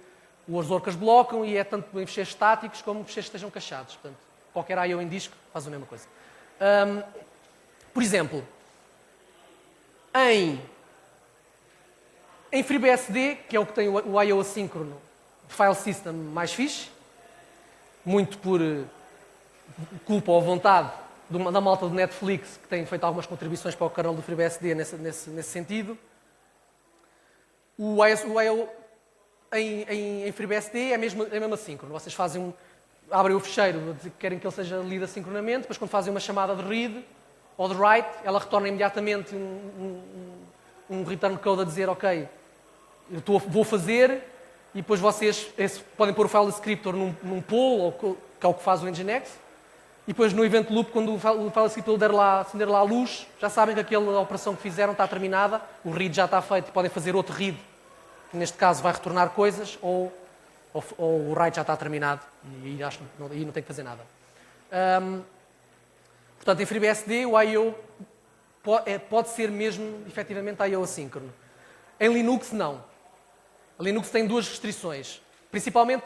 os orcas blocam e é tanto em fecheiros estáticos como em fecheiros que estejam cachados. Portanto, qualquer I/O em disco faz a mesma coisa. Por exemplo, em FreeBSD, que é o que tem o I/O assíncrono, file system mais fixe, muito por culpa ou vontade da malta do Netflix, que tem feito algumas contribuições para o canal do FreeBSD nesse sentido. O I/O em FreeBSD é mesmo assíncrono. Vocês abrem o fecheiro, querem que ele seja lido assincronamente, depois quando fazem uma chamada de read ou de write, ela retorna imediatamente um return code a dizer, ok, vou fazer, e depois vocês podem pôr o file descriptor num pool, que é o que faz o Nginx, e depois no event loop, quando o file descriptor acender lá a luz, já sabem que aquela operação que fizeram está terminada, o read já está feito e podem fazer outro read, que neste caso vai retornar coisas, ou o write já está terminado e aí não tem que fazer nada. Portanto, em FreeBSD o I/O pode ser mesmo, efetivamente, I/O assíncrono. Em Linux, não. A Linux tem duas restrições, principalmente,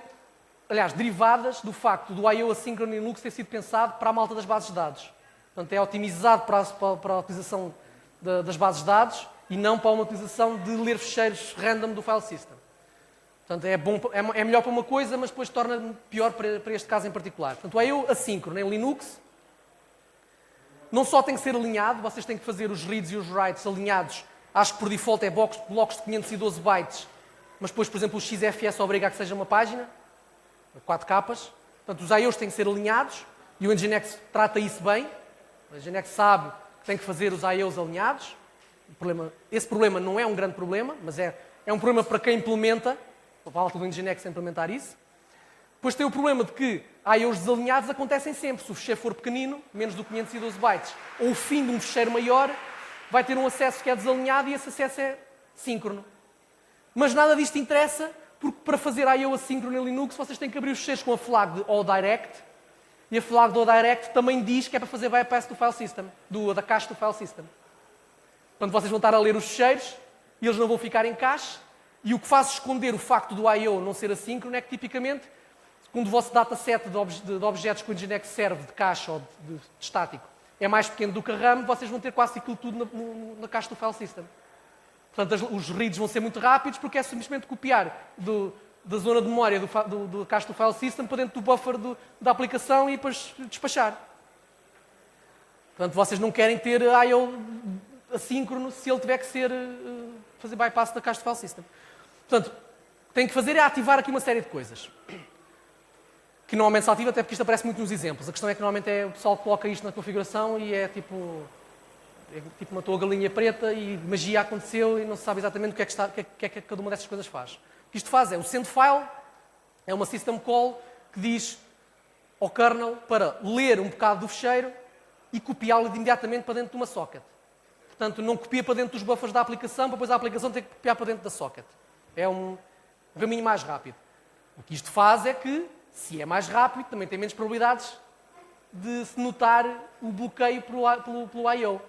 aliás, derivadas do facto do I/O assíncrono em Linux ter sido pensado para a malta das bases de dados. Portanto, é otimizado para a utilização das bases de dados e não para uma utilização de ler fecheiros random do file system. Portanto, é melhor para uma coisa, mas depois torna pior para este caso em particular. Portanto, o I/O assíncrono em Linux não só tem que ser alinhado, vocês têm que fazer os reads e os writes alinhados. Acho que por default é blocos de 512 bytes, mas depois, por exemplo, o XFS obriga a que seja uma página, 4 capas. Portanto, os I/Os têm que ser alinhados e o Nginx trata isso bem. O Nginx sabe que tem que fazer os I/Os alinhados. Esse problema não é um grande problema, mas é um problema para quem implementa, para a alta do Nginx implementar isso. Depois tem o problema de que I/Os desalinhados acontecem sempre. Se o fecheiro for pequenino, menos do que 512 bytes, ou o fim de um fecheiro maior, vai ter um acesso que é desalinhado e esse acesso é síncrono. Mas nada disto interessa, porque para fazer I/O assíncrono em Linux, vocês têm que abrir os fecheiros com a flag de ODirect, e a flag de ODirect também diz que é para fazer bypass do file system, da cache do file system. Portanto, vocês vão estar a ler os fecheiros e eles não vão ficar em cache, e o que faz esconder o facto do I/O não ser assíncrono é que, tipicamente, quando o vosso dataset de objetos que o Nginx serve, de cache ou de estático, é mais pequeno do que a RAM, vocês vão ter quase aquilo tudo na cache do file system. Portanto, os reads vão ser muito rápidos porque é simplesmente copiar da zona de memória do cache do file system para dentro do buffer da aplicação e depois despachar. Portanto, vocês não querem ter I/O assíncrono se ele tiver que fazer bypass da cache do file system. Portanto, o que tem que fazer é ativar aqui uma série de coisas. Que normalmente se ativa, até porque isto aparece muito nos exemplos. A questão é que normalmente o pessoal coloca isto na configuração e é tipo matou a galinha preta e magia aconteceu e não se sabe exatamente o que é que cada uma dessas coisas faz. O que isto faz é o sendFile, é uma system call que diz ao kernel para ler um bocado do fecheiro e copiá-lo imediatamente para dentro de uma socket. Portanto, não copia para dentro dos buffers da aplicação, para depois a aplicação ter que copiar para dentro da socket. É um caminho mais rápido. O que isto faz é que, se é mais rápido, também tem menos probabilidades de se notar o bloqueio pelo I/O.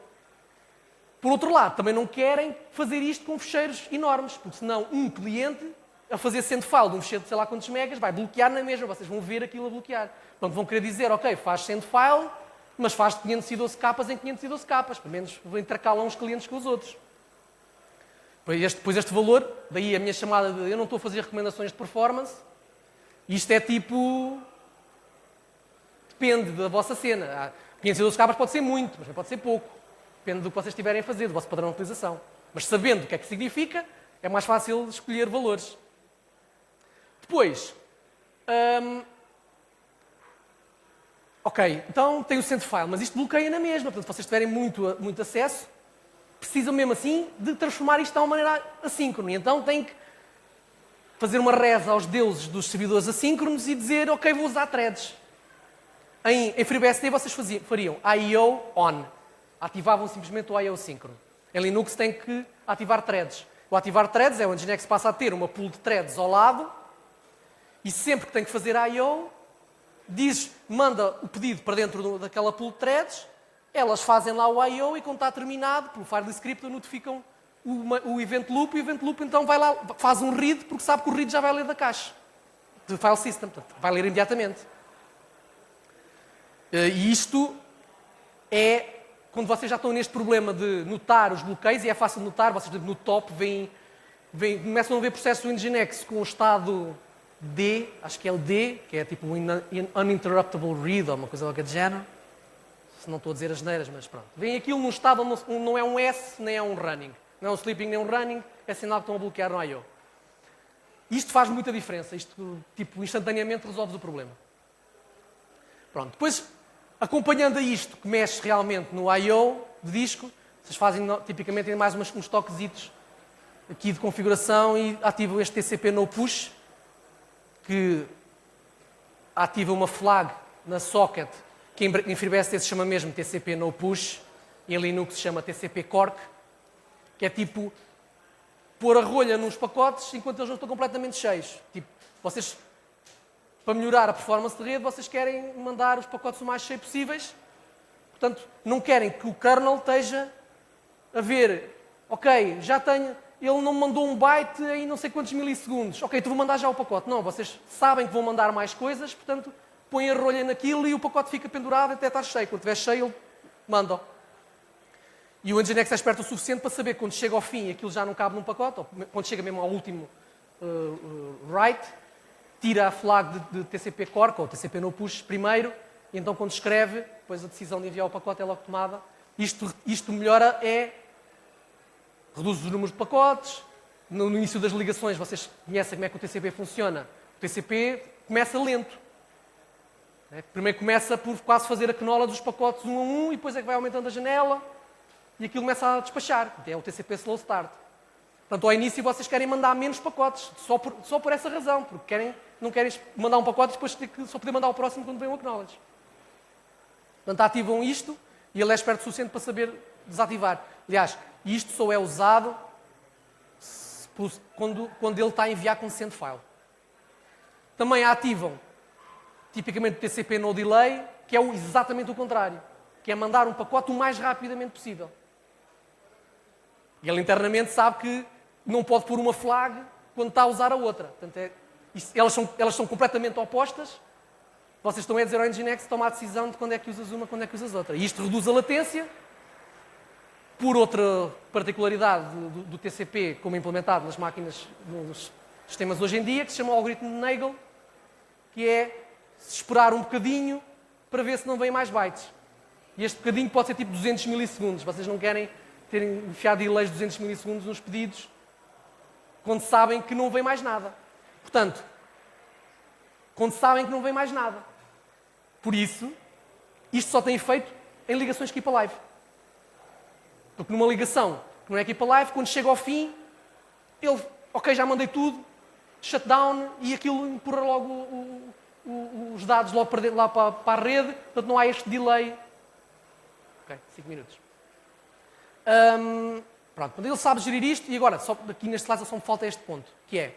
Por outro lado, também não querem fazer isto com fecheiros enormes, porque senão um cliente, a fazer sendFile de um fecheiro de sei lá quantos megas, vai bloquear na mesma, vocês vão ver aquilo a bloquear. Portanto, vão querer dizer, ok, faz sendFile, mas faz de 512 capas em 512 capas, pelo menos intercalam uns clientes com os outros. Depois este valor, daí a minha chamada de eu não estou a fazer recomendações de performance, isto é tipo... Depende da vossa cena. 512 capas pode ser muito, mas não pode ser pouco. Depende do que vocês estiverem a fazer, do vosso padrão de utilização. Mas sabendo o que é que significa, é mais fácil escolher valores. Depois, ok, então tem o sendFile, mas isto bloqueia na mesma. Portanto, se vocês tiverem muito acesso, precisam mesmo assim de transformar isto de uma maneira assíncrona. E então têm que fazer uma reza aos deuses dos servidores assíncronos e dizer, ok, vou usar threads. Em FreeBSD vocês fariam I/O on. Ativavam simplesmente o I/O síncrono. Em Linux tem que ativar threads. O ativar threads é onde o Nginx passa a ter uma pool de threads ao lado e sempre que tem que fazer I/O, manda o pedido para dentro daquela pool de threads elas fazem lá o I.O. e quando está terminado, pelo file descriptor, notificam o event loop, e o event loop então vai lá, faz um read, porque sabe que o read já vai ler da caixa, do file system, portanto, vai ler imediatamente. E isto é quando vocês já estão neste problema de notar os bloqueios, e é fácil de notar, vocês no top começam a ver processos do Nginx com o estado D, acho que é o D, que é tipo um uninterruptible read, ou uma coisa qualquer de género. Se não estou a dizer as neiras, mas pronto. Vem aquilo num estado onde não é um S, nem é um running. Não é um sleeping, nem um running, é sinal que estão a bloquear no I.O. Isto faz muita diferença. Isto, tipo, instantaneamente resolve o problema. Pronto. Depois, acompanhando a isto, que mexe realmente no I.O. de disco, vocês fazem tipicamente mais uns toquezitos aqui de configuração e ativam este TCP no push, que ativa uma flag na socket, que em FreeBSD se chama mesmo TCP no push, e em Linux se chama TCP cork, que é tipo pôr a rolha nos pacotes enquanto eles não estão completamente cheios. Tipo, vocês, para melhorar a performance de rede, vocês querem mandar os pacotes o mais cheios possíveis, portanto, não querem que o kernel esteja a ver, ok, já tenho, ele não me mandou um byte em não sei quantos milissegundos, ok, tu vou mandar já o pacote. Não, vocês sabem que vão mandar mais coisas, portanto, põem a rolha naquilo e o pacote fica pendurado até estar cheio. Quando estiver cheio, ele manda. E o Nginx é esperto o suficiente para saber que quando chega ao fim aquilo já não cabe num pacote, ou quando chega mesmo ao último write, tira a flag de TCP cork ou TCP no push primeiro, e então quando escreve, depois a decisão de enviar o pacote é logo tomada. Isto melhora reduz os números de pacotes. No início das ligações, vocês conhecem como é que o TCP funciona. O TCP começa lento. Primeiro começa por quase fazer a knola dos pacotes um a um, e depois é que vai aumentando a janela, e aquilo começa a despachar. É o TCP slow start. Portanto, ao início vocês querem mandar menos pacotes, só por essa razão, porque não querem mandar um pacote e depois só poder mandar o próximo quando vem o acknowledge. Portanto, ativam isto, e ele é esperto o suficiente para saber desativar. Aliás, isto só é usado quando ele está a enviar com send file. Também ativam, tipicamente, o TCP no delay, que é exatamente o contrário, que é mandar um pacote o mais rapidamente possível. E ele internamente sabe que não pode pôr uma flag quando está a usar a outra. Portanto, elas são completamente opostas. Vocês estão a dizer ao Nginx tomar a decisão de quando é que usas uma, quando é que usas outra. E isto reduz a latência. Por outra particularidade do TCP, como implementado nas máquinas, nos sistemas hoje em dia, que se chama o algoritmo de Nagel, que é esperar um bocadinho para ver se não vem mais bytes. E este bocadinho pode ser tipo 200 milissegundos. Vocês não querem terem enfiado delays de 200 milissegundos nos pedidos quando sabem que não vem mais nada. Portanto, quando sabem que não vem mais nada. Por isso, isto só tem efeito em ligações keep alive. Porque numa ligação que não é keep alive, quando chega ao fim, ele, ok, já mandei tudo, shutdown, e aquilo empurra logo os dados logo lá para a rede, portanto não há este delay. Ok, 5 minutos. Pronto, ele sabe gerir isto, e agora, só aqui neste caso só me falta este ponto, que é,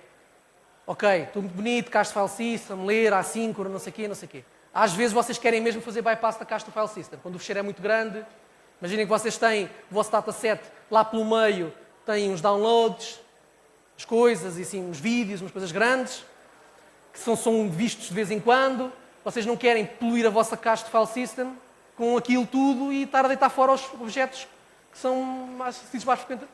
ok, estou muito bonito, caixa de file system, ler, assíncrono, não sei o quê, não sei o quê. Às vezes vocês querem mesmo fazer bypass da caixa do file system, quando o fecheiro é muito grande. Imaginem que vocês têm o vosso dataset lá pelo meio, tem uns downloads, as coisas, e assim, uns vídeos, umas coisas grandes, que são vistos de vez em quando. Vocês não querem poluir a vossa caixa de file system com aquilo tudo e estar a deitar fora os objetos que são acessíveis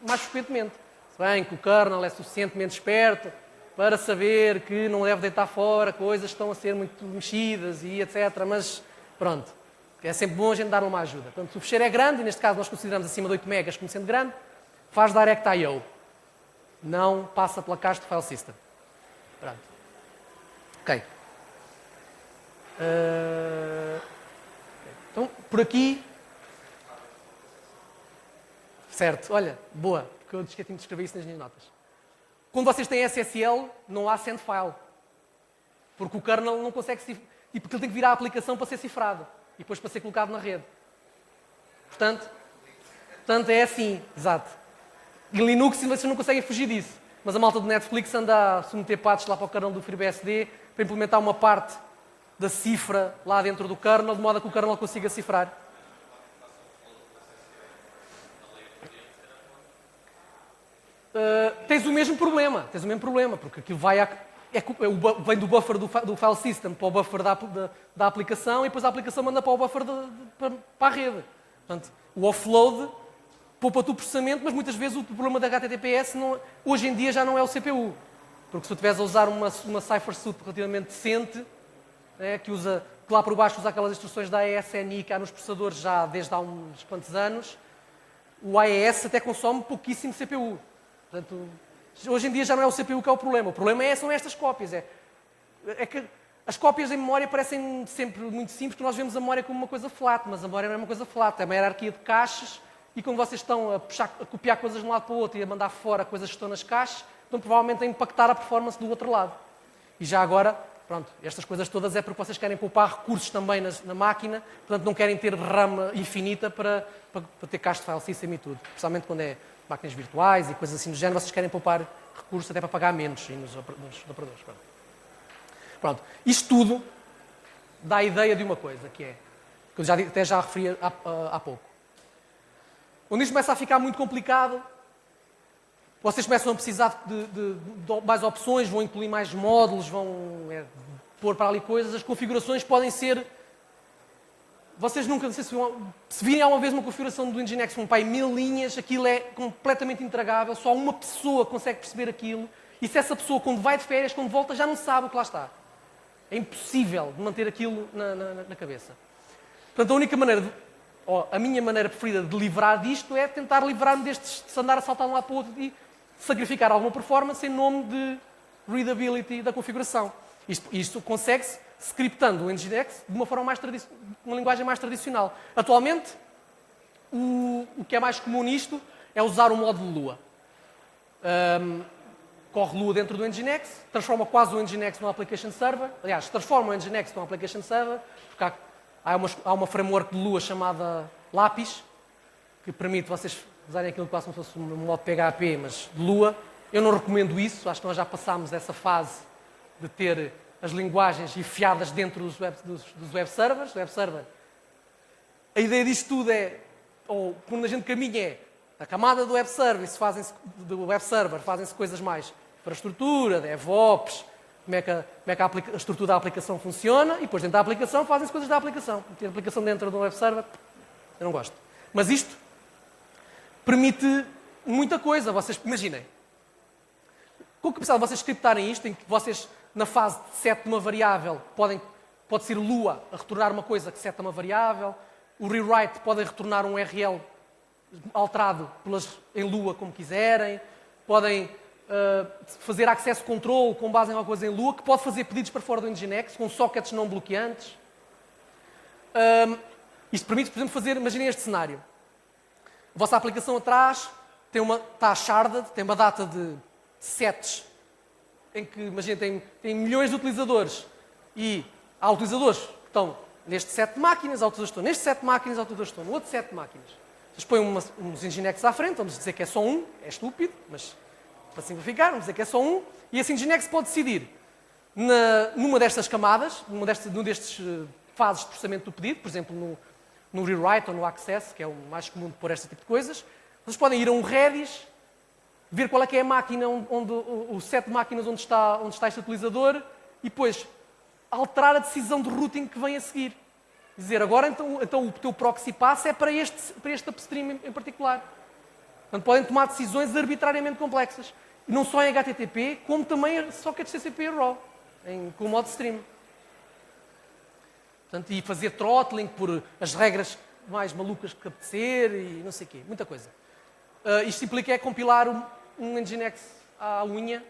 mais frequentemente. Se bem que o kernel é suficientemente esperto para saber que não deve deitar fora coisas que estão a ser muito mexidas e etc. Mas, pronto. É sempre bom a gente dar uma ajuda. Portanto, se o fecheiro é grande, e neste caso nós consideramos acima de 8 megas como sendo grande, faz direct I.O. Não passa pela caixa do file system. Pronto. Ok. Então, por aqui... Certo, olha, boa, porque eu esqueci de escrever isso nas minhas notas. Quando vocês têm SSL, não há send file. Porque o kernel não consegue... porque ele tem que virar a aplicação para ser cifrado. E depois para ser colocado na rede. Portanto é assim, exato. Em Linux vocês não conseguem fugir disso. Mas a malta do Netflix anda a submeter patches lá para o kernel do FreeBSD para implementar uma parte da cifra lá dentro do kernel, de modo a que o kernel consiga cifrar. tens o mesmo problema, porque aquilo vem do buffer do file system para o buffer da aplicação e depois a aplicação manda para o buffer para a rede. Portanto, o offload poupa-te o processamento, mas muitas vezes o problema da HTTPS hoje em dia já não é o CPU. Porque se tu estiveres a usar uma cipher suite relativamente decente, que lá por baixo usa aquelas instruções da AES-NI que há nos processadores já desde há uns quantos anos, o AES até consome pouquíssimo CPU. Portanto, hoje em dia já não é o CPU que é o problema são estas cópias. É que as cópias em memória parecem sempre muito simples, porque nós vemos a memória como uma coisa flat, mas a memória não é uma coisa flat, é uma hierarquia de caches, e quando vocês estão a copiar coisas de um lado para o outro e a mandar fora coisas que estão nas caches, estão provavelmente a impactar a performance do outro lado. E já agora, pronto, estas coisas todas é porque vocês querem poupar recursos também na máquina, portanto não querem ter RAM infinita para ter cache de file system e tudo. Principalmente quando é máquinas virtuais e coisas assim do género, vocês querem poupar recursos até para pagar menos nos operadores. Pronto. Isto tudo dá a ideia de uma coisa, que é, que eu até já referi há pouco. Quando isto começa a ficar muito complicado, vocês começam a precisar de mais opções, vão incluir mais módulos, vão pôr para ali coisas, as configurações podem ser... Vocês nunca, não sei se virem alguma vez uma configuração do Nginx com 1000 linhas, aquilo é completamente intragável, só uma pessoa consegue perceber aquilo, e se essa pessoa, quando vai de férias, quando volta, já não sabe o que lá está. É impossível de manter aquilo na cabeça. Portanto, a única maneira, a minha maneira preferida de livrar disto é tentar livrar-me de andar a saltar de um lado para o outro e sacrificar alguma performance em nome de readability da configuração. Isto consegue-se scriptando o Nginx de uma linguagem mais tradicional. Atualmente, o que é mais comum nisto é usar o módulo Lua. Corre Lua dentro do Nginx, transforma quase o Nginx num application server. Aliás, transforma o Nginx num application server, porque há uma framework de Lua chamada Lapis, que permite vocês usarem aquilo quase como se fosse um modo PHP, mas de Lua. Eu não recomendo isso, acho que nós já passámos essa fase de ter as linguagens enfiadas dentro dos web servers. A ideia disto tudo ou quando a gente caminha a camada do web service, fazem-se coisas mais infraestrutura, DevOps, como é que a estrutura da aplicação funciona, e depois dentro da aplicação fazem-se coisas da aplicação. Ter a aplicação dentro de um web server, eu não gosto. Mas isto permite muita coisa. Vocês imaginem, com o que precisava de vocês scriptarem isto, em que vocês, na fase de set de uma variável, pode ser Lua a retornar uma coisa que seta uma variável, o rewrite podem retornar um URL alterado em Lua como quiserem, podem fazer access control com base em alguma coisa em Lua, que pode fazer pedidos para fora do Nginx com sockets não bloqueantes. Isto permite, por exemplo, imaginem este cenário. A vossa aplicação atrás está sharded, tem uma data de sets em que, imaginem, tem milhões de utilizadores e há utilizadores que estão neste set de máquinas, há utilizadores que estão neste set de máquinas, há utilizadores que estão no outro set de máquinas. Vocês põem uns Nginx à frente, vamos dizer que é só um, é estúpido, mas para simplificar, vamos dizer que é só um, e esse Nginx pode decidir numa destas camadas, numa destes fases de processamento do pedido, por exemplo, no rewrite ou no access, que é o mais comum de pôr este tipo de coisas. Vocês podem ir a um Redis, ver qual é que é a máquina, o set de máquinas onde está este utilizador, e depois alterar a decisão de routing que vem a seguir. Dizer, agora então o teu proxy pass é para este upstream em particular. Portanto, podem tomar decisões arbitrariamente complexas. E não só em HTTP, como também sockets TCP RAW, com o modo stream. Portanto, e fazer throttling por as regras mais malucas que apetecer e não sei o quê. Muita coisa. Isto implica compilar um Nginx à unha,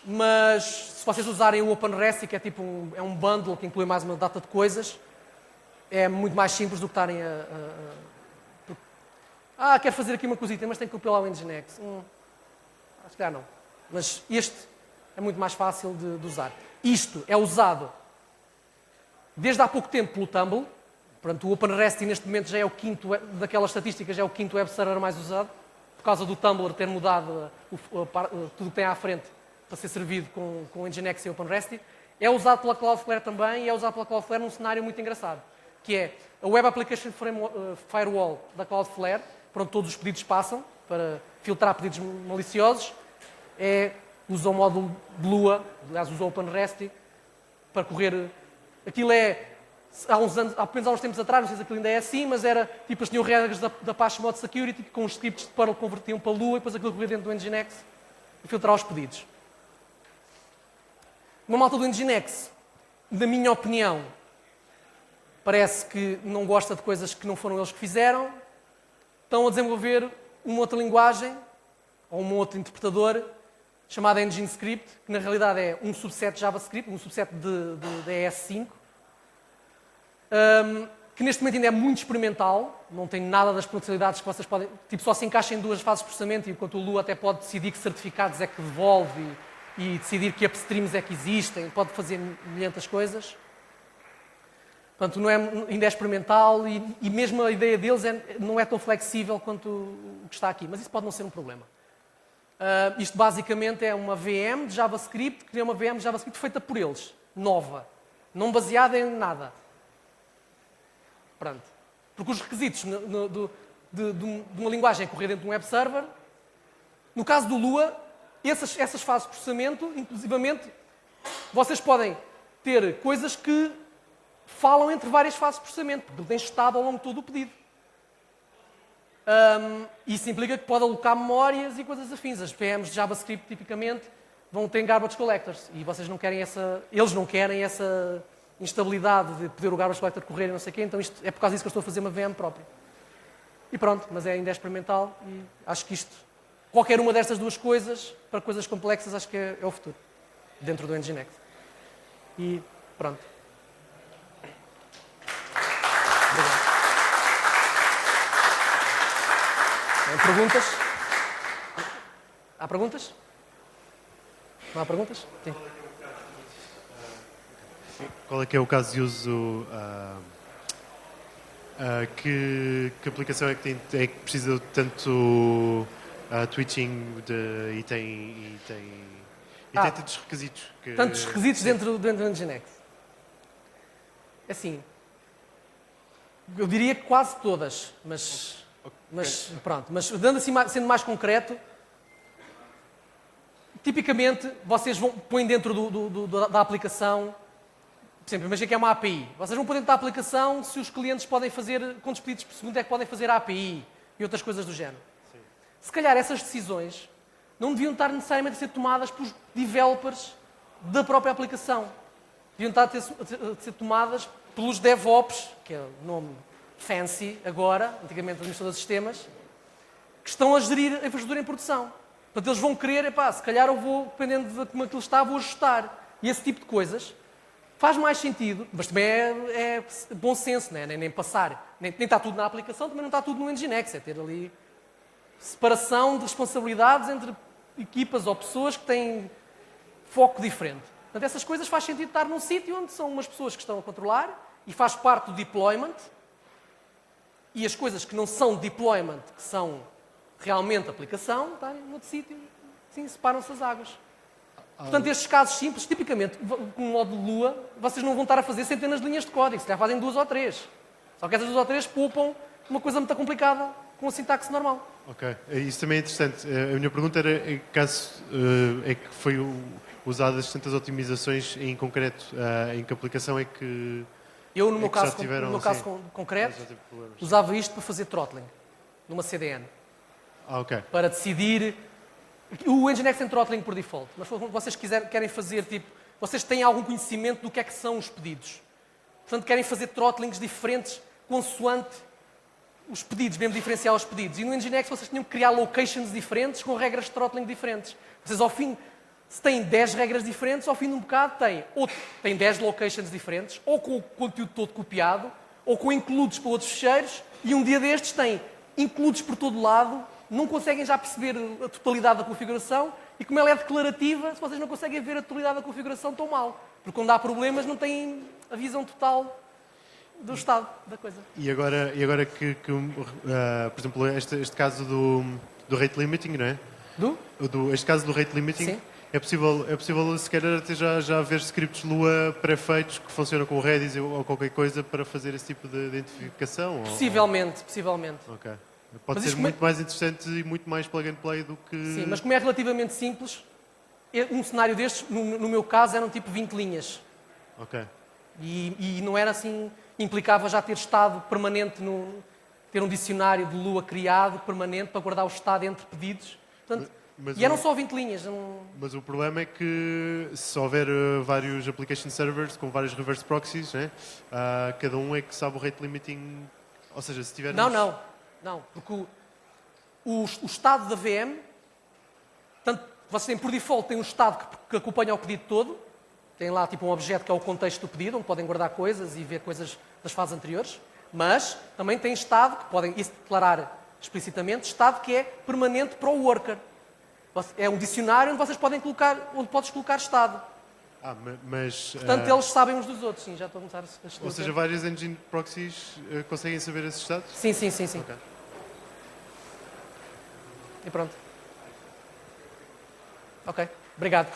mas se vocês usarem o OpenREST, que é tipo um bundle que inclui mais uma data de coisas, é muito mais simples do que estarem quero fazer aqui uma cosita, mas tenho que compilar o Nginx. Acho que não. Mas este é muito mais fácil de usar. Isto é usado desde há pouco tempo pelo Tumblr. Portanto, o OpenREST neste momento já é o quinto, daquelas estatísticas, já é o quinto web server mais usado, por causa do Tumblr ter mudado tudo que tem à frente para ser servido com o Nginx e o OpenREST. É usado pela Cloudflare também, e é usado pela Cloudflare num cenário muito engraçado, que é a Web Application Firewall da Cloudflare, para onde todos os pedidos passam, para filtrar pedidos maliciosos, usa o módulo de Lua, aliás, usa o OpenResty, para correr... Aquilo há uns anos, pelo menos há uns tempos atrás, não sei se aquilo ainda é assim, mas era, tipo, eles tinham regras da Apache Mod Security, que com os scripts de Perl convertiam para Lua, e depois aquilo corria dentro do Nginx e filtrar os pedidos. Uma malta do Nginx, na minha opinião, parece que não gosta de coisas que não foram eles que fizeram, estão a desenvolver uma outra linguagem, ou um outro interpretador, chamado NginScript, que na realidade é um subset de JavaScript, um subset de ES5, que neste momento ainda é muito experimental, não tem nada das potencialidades que vocês podem... Tipo, só se encaixa em 2 fases de processamento, enquanto o Lua até pode decidir que certificados é que devolve e decidir que upstreams é que existem, pode fazer milhentas coisas. Portanto, ainda é experimental e mesmo a ideia deles não é tão flexível quanto o que está aqui, mas isso pode não ser um problema. Isto basicamente é uma VM de JavaScript, que é uma VM de JavaScript feita por eles, nova, não baseada em nada. Pronto. Porque os requisitos de uma linguagem correr dentro de um web server, no caso do Lua, essas fases de processamento, inclusivamente, vocês podem ter coisas que falam entre várias fases de processamento, porque ele tem estado ao longo de todo o pedido. Isso implica que pode alocar memórias e coisas afins. As VMs de JavaScript, tipicamente, vão ter garbage collectors. E vocês não querem eles não querem essa instabilidade de poder o garbage collector correr e não sei o quê. Então isto é por causa disso que eu estou a fazer uma VM própria. E pronto, mas ainda é experimental e acho que qualquer uma destas duas coisas, para coisas complexas, acho que é o futuro. Dentro do Nginx. E pronto. Obrigado. Tem perguntas? Há perguntas? Não há perguntas? Sim. Qual é que é o caso de uso? Que aplicação é que precisa de tanto twitching e tem tantos requisitos? Tantos requisitos dentro do Nginx? Assim, eu diria que quase todas, mas pronto. Mas sendo mais concreto, tipicamente vocês põem dentro da aplicação, por exemplo, imagina que é uma API. Vocês vão pôr dentro da aplicação se os clientes podem fazer, quantos pedidos por segundo é que podem fazer a API e outras coisas do género. Sim. Se calhar essas decisões não deviam estar necessariamente a ser tomadas pelos developers da própria aplicação. Deviam estar a ser tomadas pelos DevOps, que é o nome fancy agora, antigamente administrador de sistemas, que estão a gerir a infraestrutura em produção. Portanto, eles vão querer, se calhar eu vou, dependendo de como aquilo está, vou ajustar. E esse tipo de coisas faz mais sentido, mas também é bom senso, né? nem passar. Nem está tudo na aplicação, também não está tudo no Nginx. É ter ali separação de responsabilidades entre equipas ou pessoas que têm foco diferente. Portanto, essas coisas faz sentido estar num sítio onde são umas pessoas que estão a controlar e faz parte do deployment. E as coisas que não são deployment, que são realmente aplicação, estarem noutro sítio, sim, separam-se as águas. Portanto, estes casos simples, tipicamente, com o módulo Lua, vocês não vão estar a fazer centenas de linhas de código, se já fazem 2 ou 3. Só que essas 2 ou 3 poupam uma coisa muito complicada com a sintaxe normal. Ok, isso também é interessante. A minha pergunta era, em caso é que foi usadas tantas otimizações em concreto, em que aplicação é que... Eu, no meu caso concreto, usava isto para fazer throttling, numa CDN. Ok. Para decidir... O Nginx tem throttling por default, mas se vocês querem fazer, tipo... Vocês têm algum conhecimento do que é que são os pedidos. Portanto, querem fazer throttlings diferentes consoante os pedidos, mesmo diferenciar os pedidos. E no Nginx vocês tinham que criar locations diferentes com regras de throttling diferentes. Vocês, ao fim... Se têm 10 regras diferentes, ao fim de um bocado têm 10 locations diferentes, ou com o conteúdo todo copiado, ou com includes para outros ficheiros, e um dia destes têm includes por todo lado, não conseguem já perceber a totalidade da configuração, e como ela é declarativa, se vocês não conseguem ver a totalidade da configuração, estão mal. Porque quando há problemas, não têm a visão total do estado da coisa. E agora por exemplo, este caso do rate limiting, não é? Este caso do rate limiting... Sim. É possível se calhar até já haver scripts Lua pré-feitos que funcionam com o Redis ou qualquer coisa para fazer esse tipo de identificação? Possivelmente. Ok. Pode Mas ser isto muito mais interessante e muito mais plug and play do que... Sim, mas como é relativamente simples, um cenário destes, no meu caso, eram tipo 20 linhas. Ok. E não era assim, implicava já ter estado permanente, ter um dicionário de Lua criado, permanente, para guardar o estado entre pedidos. Portanto, Mas e eram só 20 linhas. Mas o problema é que se houver vários application servers com vários reverse proxies, né, cada um é que sabe o rate limiting. Ou seja, se tivermos... Não, porque o estado da VM, tanto, vocês têm por default tem um estado que acompanha o pedido todo, tem lá tipo um objeto que é o contexto do pedido, onde podem guardar coisas e ver coisas das fases anteriores, mas também tem estado, que podem isso declarar explicitamente, estado que é permanente para o worker. É um dicionário onde vocês podem colocar, onde podes colocar estado. Mas... Portanto, eles sabem uns dos outros, sim, já estou a começar a explicar. Ou seja, vários engine proxies conseguem saber esses estados? Sim. Ok. E pronto. Ok, obrigado.